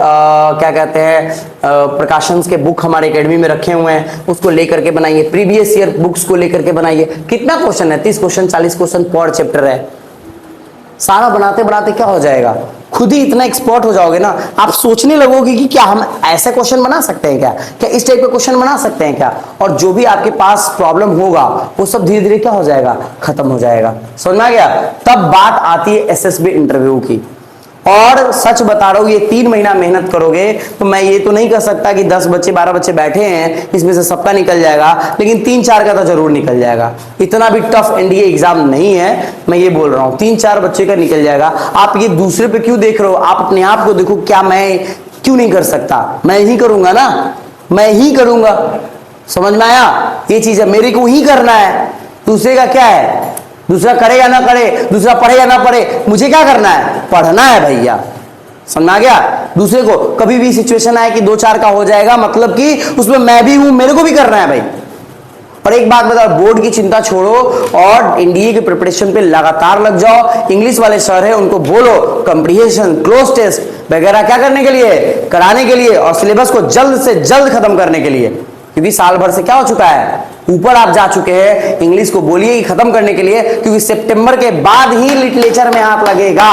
A: क्या कहते हैं प्रकाशंस के बुक हमारे एकेडमी में रखे हुए हैं, उसको लेकर के बनाइए। प्रीवियस ईयर बुक्स को लेकर के बनाइए। कितना क्वेश्चन है? 30 क्वेश्चन 40 क्वेश्चन पर चैप्टर है। सारा बनाते बनाते क्या हो जाएगा, खुद ही इतना एक्सपर्ट हो जाओगे ना, आप सोचने लगोगे कि क्या हम ऐसे क्वेश्चन बना सकते हैं, क्या इस टाइप के क्वेश्चन बना सकते हैं क्या? और जो भी आपके पास प्रॉब्लम होगा वो सब धीरे धीरे क्या हो जाएगा? खत्म हो जाएगा। समझ में आ गया? तब बात आती है एसएसबी इंटरव्यू की। और सच बता रहा हूं, ये 3 महीना मेहनत करोगे तो मैं ये तो नहीं कर सकता कि 10 बच्चे 12 बच्चे बैठे हैं इसमें से सबका निकल जाएगा, लेकिन 3-4 का तो जरूर निकल जाएगा। इतना भी टफ एनडीए एग्जाम नहीं है, मैं ये बोल रहा हूं 3-4 बच्चे का निकल जाएगा। आप ये दूसरे पे क्यों देख रहे हो? आप अपने आप को देखो, क्या मैं क्यों नहीं कर सकता? मैं ही करूंगा ना, मैं ही करूंगा। समझ में आया? ये चीज है, मेरे को ही करना है, दूसरे का क्या है? दूसरा करे या ना करे, दूसरा पढ़े या ना पढ़े, मुझे क्या करना है? पढ़ना है भैया। समझ आ गया? दूसरे को कभी भी सिचुएशन आए कि 2-4 का हो जाएगा, मतलब कि उसमें मैं भी हूं, मेरे को भी करना है भाई। और एक बात बताओ, बोर्ड की चिंता छोड़ो और एनडीए के प्रिपरेशन पे लगातार लग जाओ। इंग्लिश वाले सर है, उनको बोलो कंप्रीहेंशन, क्लोज टेस्ट वगैरह क्या करने के लिए? कराने के लिए, और सिलेबस को जल्द से जल्द खत्म करने के लिए, क्योंकि साल भर से क्या हो चुका है, ऊपर आप जा चुके हैं। इंग्लिश को बोलिए कि खत्म करने के लिए, क्योंकि सितंबर के बाद ही लिटरेचर में हाथ लगेगा।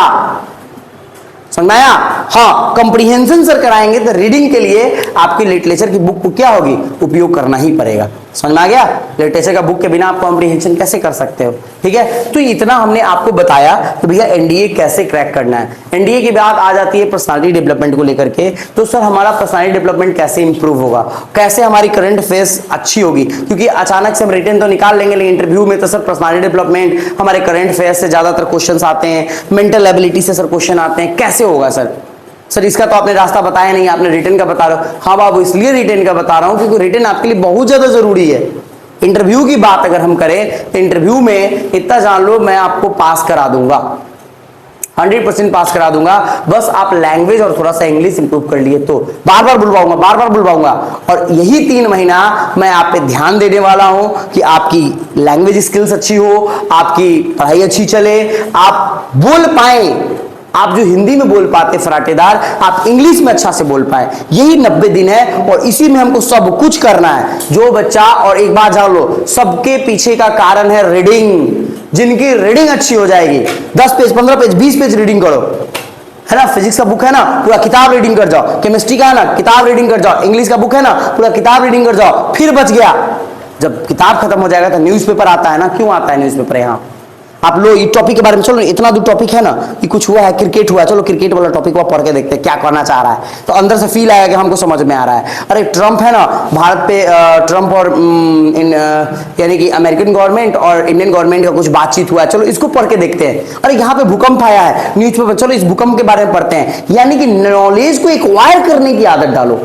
A: समझ में आया? हाँ, कंप्रीहेंशन सर कराएंगे तो रीडिंग के लिए आपकी लिटरेचर की बुक को क्या होगी? उपयोग करना ही पड़ेगा। समझ में आ गया? लिटरेचर का बुक के बिना आप कॉम्प्रीहेंशन कैसे कर सकते हो? ठीक है, तो इतना हमने आपको बताया कि भैया एनडीए कैसे क्रैक करना है। एनडीए की बात आ जाती है पर्सनालिटी डेवलपमेंट को लेकर के, तो सर हमारा पर्सनालिटी डेवलपमेंट कैसे इंप्रूव होगा, कैसे हमारी करंट अफेयर्स अच्छी होगी? क्योंकि अचानक से हम रिटर्न तो निकाल लेंगे, लेकिन इंटरव्यू में तो सर पर्सनालिटी डेवलपमेंट, हमारे करंट अफेयर्स से ज्यादातर क्वेश्चन आते हैं, मेंटल एबिलिटी से सर क्वेश्चन आते हैं, कैसे होगा सर? सर इसका तो आपने रास्ता बताया नहीं, आपने रिटर्न का बता रहे हो। हाँ बाबू, इसलिए रिटर्न का बता रहा हूं क्योंकि रिटर्न आपके लिए बहुत ज्यादा जरूरी है। इंटरव्यू की बात अगर हम करें तो इंटरव्यू में इतना जान लो, मैं आपको पास करा दूंगा, 100% पास करा दूंगा, बस आप लैंग्वेज और थोड़ा सा इंग्लिश इंप्रूव कर लिए तो। बार बार बुलवाऊंगा, बार बार बुलवाऊंगा, और यही 3 महीना मैं आप पे ध्यान देने वाला हूं कि आपकी लैंग्वेज स्किल्स अच्छी हो, आपकी पढ़ाई अच्छी चले, आप बोल पाए, आप जो हिंदी में बोल पाते फराटेदार, आप इंग्लिश में अच्छा से बोल पाए। यही 90 दिन है और इसी में हमको सब कुछ करना है। जो बच्चा, और एक बात जान लो, सबके पीछे का कारण है रीडिंग। जिनकी रीडिंग अच्छी हो जाएगी, 10 पेज 15 पेज 20 पेज रीडिंग करो, है ना। फिजिक्स का बुक है ना, पूरा किताब रीडिंग कर जाओ। केमिस्ट्री का है ना, किताब रीडिंग कर जाओ। इंग्लिश का बुक है ना, पूरा किताब रीडिंग कर जाओ। फिर बच गया, जब किताब खत्म हो जाएगा तो न्यूज़पेपर आता है ना। क्यों आता है न्यूज़पेपर? यहाँ आप लो ये टॉपिक के बारे में, चलो इतना दूर टॉपिक है ना कि कुछ हुआ है, क्रिकेट हुआ है, चलो क्रिकेट वाला टॉपिक को पढ़ के देखते हैं क्या करना चाह रहा है, तो अंदर से फील आएगा कि हमको समझ में आ रहा है। अरे ट्रम्प है ना, भारत पे ट्रम्प और यानी कि अमेरिकन गवर्नमेंट और इंडियन गवर्नमेंट का कुछ बातचीत हुआ है, चलो इसको पढ़ के देखते हैं। अरे यहाँ पे भूकंप आया है न्यूज़पेपर, चलो इस भूकंप के बारे में पढ़ते हैं। यानी कि नॉलेज को एक्वायर करने की आदत डालो,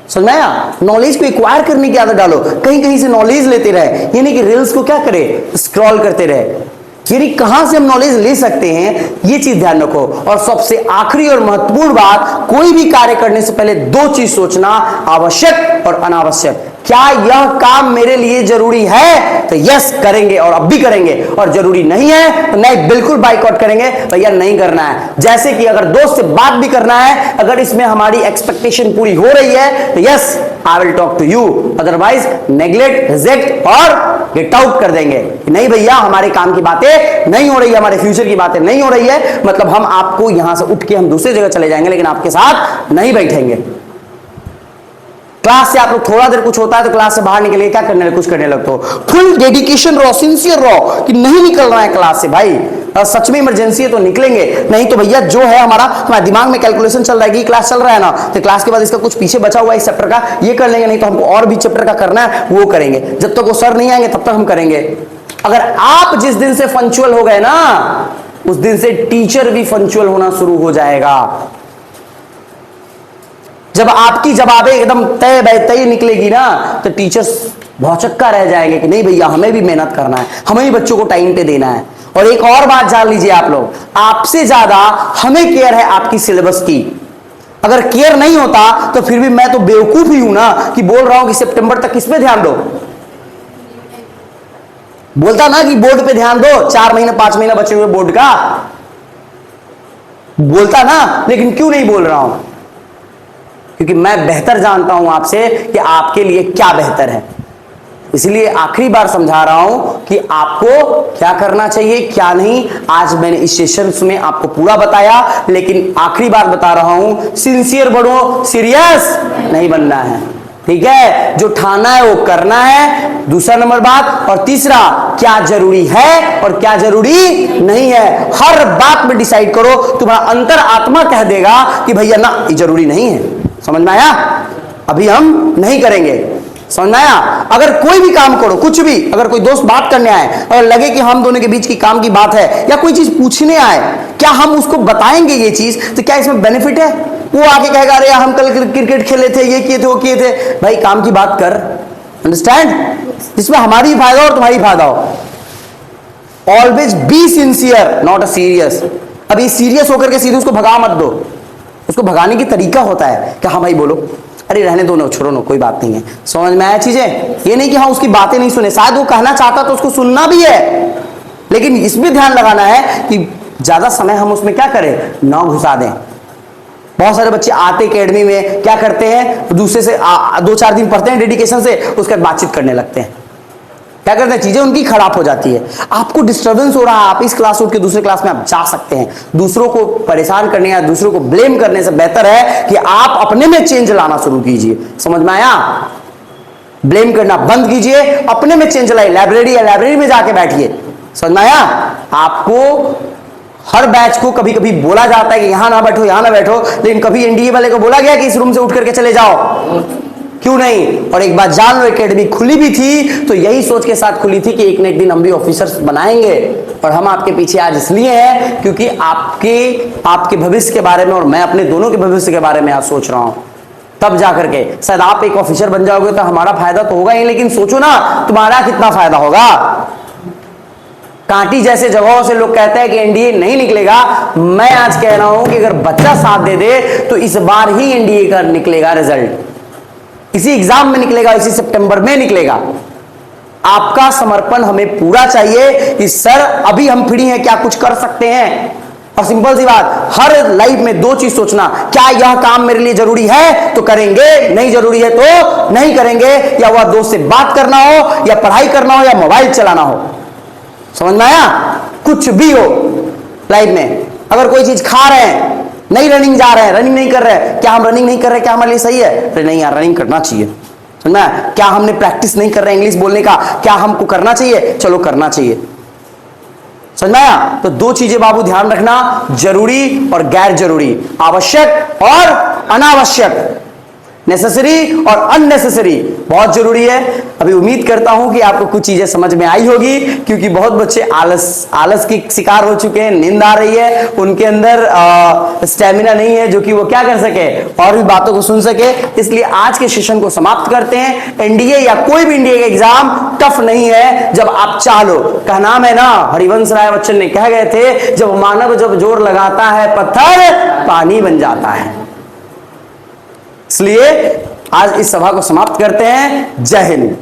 A: समझ में आया? नॉलेज को एक्वायर करने की आदत डालो, कहीं कहीं से नॉलेज लेते रहे, यानी कि रील्स को क्या करे, स्क्रॉल करते रहे, यानी कहां से हम नॉलेज ले सकते हैं ये चीज ध्यान रखो। और सबसे आखिरी और महत्वपूर्ण बात, कोई भी कार्य करने से पहले दो चीज सोचना, आवश्यक और अनावश्यक। क्या यह काम मेरे लिए जरूरी है तो यस करेंगे और अब भी करेंगे, और जरूरी नहीं है तो नहीं, बिल्कुल बाइकआउट करेंगे, भैया नहीं करना है। जैसे कि अगर दोस्त से बात भी करना है, अगर इसमें हमारी एक्सपेक्टेशन पूरी हो रही है तो yes I will talk to you, otherwise neglect, reject और गेट आउट कर देंगे। नहीं भैया हमारे काम की बातें नहीं हो रही है, हमारे फ्यूचर की बातें नहीं हो रही है, मतलब हम आपको यहां से उठ के हम दूसरी जगह चले जाएंगे, लेकिन आपके साथ नहीं बैठेंगे। क्लास से आप लोग थोड़ा देर कुछ होता है तो क्लास से बाहर निकले क्या करने, कुछ करने लगते हो, फुल डेडिकेशन रहो, सिंसियर रहो कि नहीं निकल रहा है क्लास से भाई, सच में इमरजेंसी है तो निकलेंगे, नहीं तो भैया जो है हमारा दिमाग में कैलकुलेशन चल रहा है कि क्लास चल रहा है ना, तो क्लास के बाद इसका कुछ पीछे बचा हुआ है इस चैप्टर का, ये कर लेंगे, नहीं तो हमको और भी चैप्टर का करना है वो करेंगे। जब तक वो सर नहीं आएंगे तब तक हम करेंगे। अगर आप जिस दिन से पंक्चुअल हो गए ना, उस दिन से टीचर भी पंक्चुअल होना शुरू हो जाएगा। जब आपकी जवाबें एकदम तय बाय तय निकलेगी ना, तो टीचर्स भौचक्का रह जाएंगे कि नहीं भैया हमें भी मेहनत करना है, हमें भी बच्चों को टाइम पे देना है। और एक और बात जान लीजिए आप लोग, आपसे ज्यादा हमें केयर है आपकी सिलेबस की। अगर केयर नहीं होता तो फिर भी मैं तो बेवकूफ ही हूं ना कि बोल रहा हूं कि सितंबर तक किस पे ध्यान दो, बोलता ना कि बोर्ड पे ध्यान दो, 4 महीने 5 महीना बचे हुए बोर्ड का, बोलता ना, लेकिन क्यों नहीं बोल रहा हूं? क्योंकि मैं बेहतर जानता हूं आपसे कि आपके लिए क्या बेहतर है। इसलिए आखिरी बार समझा रहा हूं कि आपको क्या करना चाहिए क्या नहीं। आज मैंने इस सेशन में आपको पूरा बताया, लेकिन आखिरी बार बता रहा हूं, सिंसियर बनो, सीरियस नहीं बनना है, ठीक है? जो ठाना है वो करना है, दूसरा नंबर बात। और तीसरा, क्या जरूरी है और क्या जरूरी नहीं है, हर बात में डिसाइड करो। तुम्हारा अंतर आत्मा कह देगा कि भैया ना ये जरूरी नहीं है, समझ में आया? अभी हम नहीं करेंगे, समझ में आया? अगर कोई भी काम करो, कुछ भी, अगर कोई दोस्त बात करने आए और लगे कि हम दोनों के बीच की काम की बात है, या कोई चीज पूछने आए, क्या हम उसको बताएंगे ये चीज, तो क्या इसमें बेनिफिट है? वो आके कहेगा अरे हम कल क्रिकेट खेले थे, ये किए थे, वो किए थे। भाई काम की बात कर, अंडरस्टैंड, जिसमें हमारी फायदा और तुम्हारी फायदा हो। Always be sincere not a serious. अभी सीरियस होकर के सीधे उसको भगा मत दो, उसको भगाने की तरीका होता है कि हाँ भाई बोलो, अरे रहने दो ना, छोड़ो ना, कोई बात नहीं है। समझ में आया चीजें? ये नहीं कि हाँ उसकी बातें नहीं सुने, शायद वो कहना चाहता तो उसको सुनना भी है, लेकिन इसमें ध्यान लगाना है कि ज्यादा समय हम उसमें क्या करें, ना घुसा दें। बहुत सारे बच्चे आते एकेडमी में क्या करते हैं, दूसरे से 2-4 दिन पढ़ते हैं डेडिकेशन से, उसके बाद बातचीत करने लगते हैं, क्या करते हैं, चीजें उनकी खराब हो जाती है। आपको डिस्टर्बेंस हो रहा है, आप इस क्लास उठ के दूसरे क्लास में आप जा सकते हैं। दूसरों को परेशान करने या दूसरों को ब्लेम करने से बेहतर है कि आप अपने में चेंज लाना शुरू कीजिए। समझ में आया? ब्लेम करना बंद कीजिए, अपने में चेंज लाइए। लाइब्रेरी है, लाइब्रेरी में जाके बैठिए। समझ में आया? आपको हर बैच को कभी कभी बोला जाता है कि यहां ना बैठो, यहां ना बैठो, लेकिन कभी एनडीए वाले को बोला गया कि इस रूम से उठ करके चले जाओ? क्यों नहीं? और एक बात जान लो, एकेडमी खुली भी थी तो यही सोच के साथ खुली थी कि एक न एक दिन हम भी ऑफिसर्स बनाएंगे। और हम आपके पीछे आज इसलिए हैं क्योंकि आपके भविष्य के बारे में और मैं अपने दोनों के भविष्य के बारे में आज सोच रहा हूं। तब जाकर के शायद आप एक ऑफिसर बन जाओगे तो हमारा फायदा तो होगा ही, लेकिन सोचो ना तुम्हारा कितना फायदा होगा। कांटी जैसे जगहों से लोग कहते हैं कि एनडीए नहीं निकलेगा, मैं आज कह रहा हूं कि अगर बच्चा साथ दे दे तो इस बार ही एनडीए का निकलेगा रिजल्ट, इसी एग्जाम में निकलेगा, इसी सितंबर में निकलेगा। आपका समर्पण हमें पूरा चाहिए कि सर अभी हम फ्री हैं, क्या कुछ कर सकते हैं। और सिंपल सी बात, हर लाइफ में 2 चीज सोचना, क्या यह काम मेरे लिए जरूरी है तो करेंगे, नहीं जरूरी है तो नहीं करेंगे। या वह दोस्त से बात करना हो, या पढ़ाई करना हो, या मोबाइल चलाना हो। समझ में आया? कुछ भी हो लाइफ में, अगर कोई चीज खा रहे हैं, नहीं रनिंग जा रहे हैं, रनिंग नहीं कर रहे हैं, क्या हम रनिंग नहीं कर रहे, क्या हमारे लिए सही है? अरे नहीं यार, रनिंग करना चाहिए। समझ में आया? क्या हमने प्रैक्टिस नहीं कर रहे इंग्लिश बोलने का, क्या हमको करना चाहिए? चलो करना चाहिए। समझ में आया? तो दो चीजें बाबू ध्यान रखना, जरूरी और गैर जरूरी, आवश्यक और अनावश्यक, नेसेसरी और अननेसेसरी, बहुत जरूरी है। अभी उम्मीद करता हूं कि आपको कुछ चीजें समझ में आई होगी, क्योंकि बहुत बच्चे आलस की शिकार हो चुके हैं, नींद आ रही है, उनके अंदर स्टेमिना नहीं है जो कि वो क्या कर सके और भी बातों को सुन सके। इसलिए आज के सेशन को समाप्त करते हैं। एनडीए या कोई भी इंडिया का एग्जाम टफ नहीं है जब आप चाह लो। का नाम है ना, हरिवंश राय बच्चन ने कह गए थे, जब मानव जब जोर लगाता है पत्थर पानी बन जाता है। इसलिए आज इस सभा को समाप्त करते हैं। जय हिंद।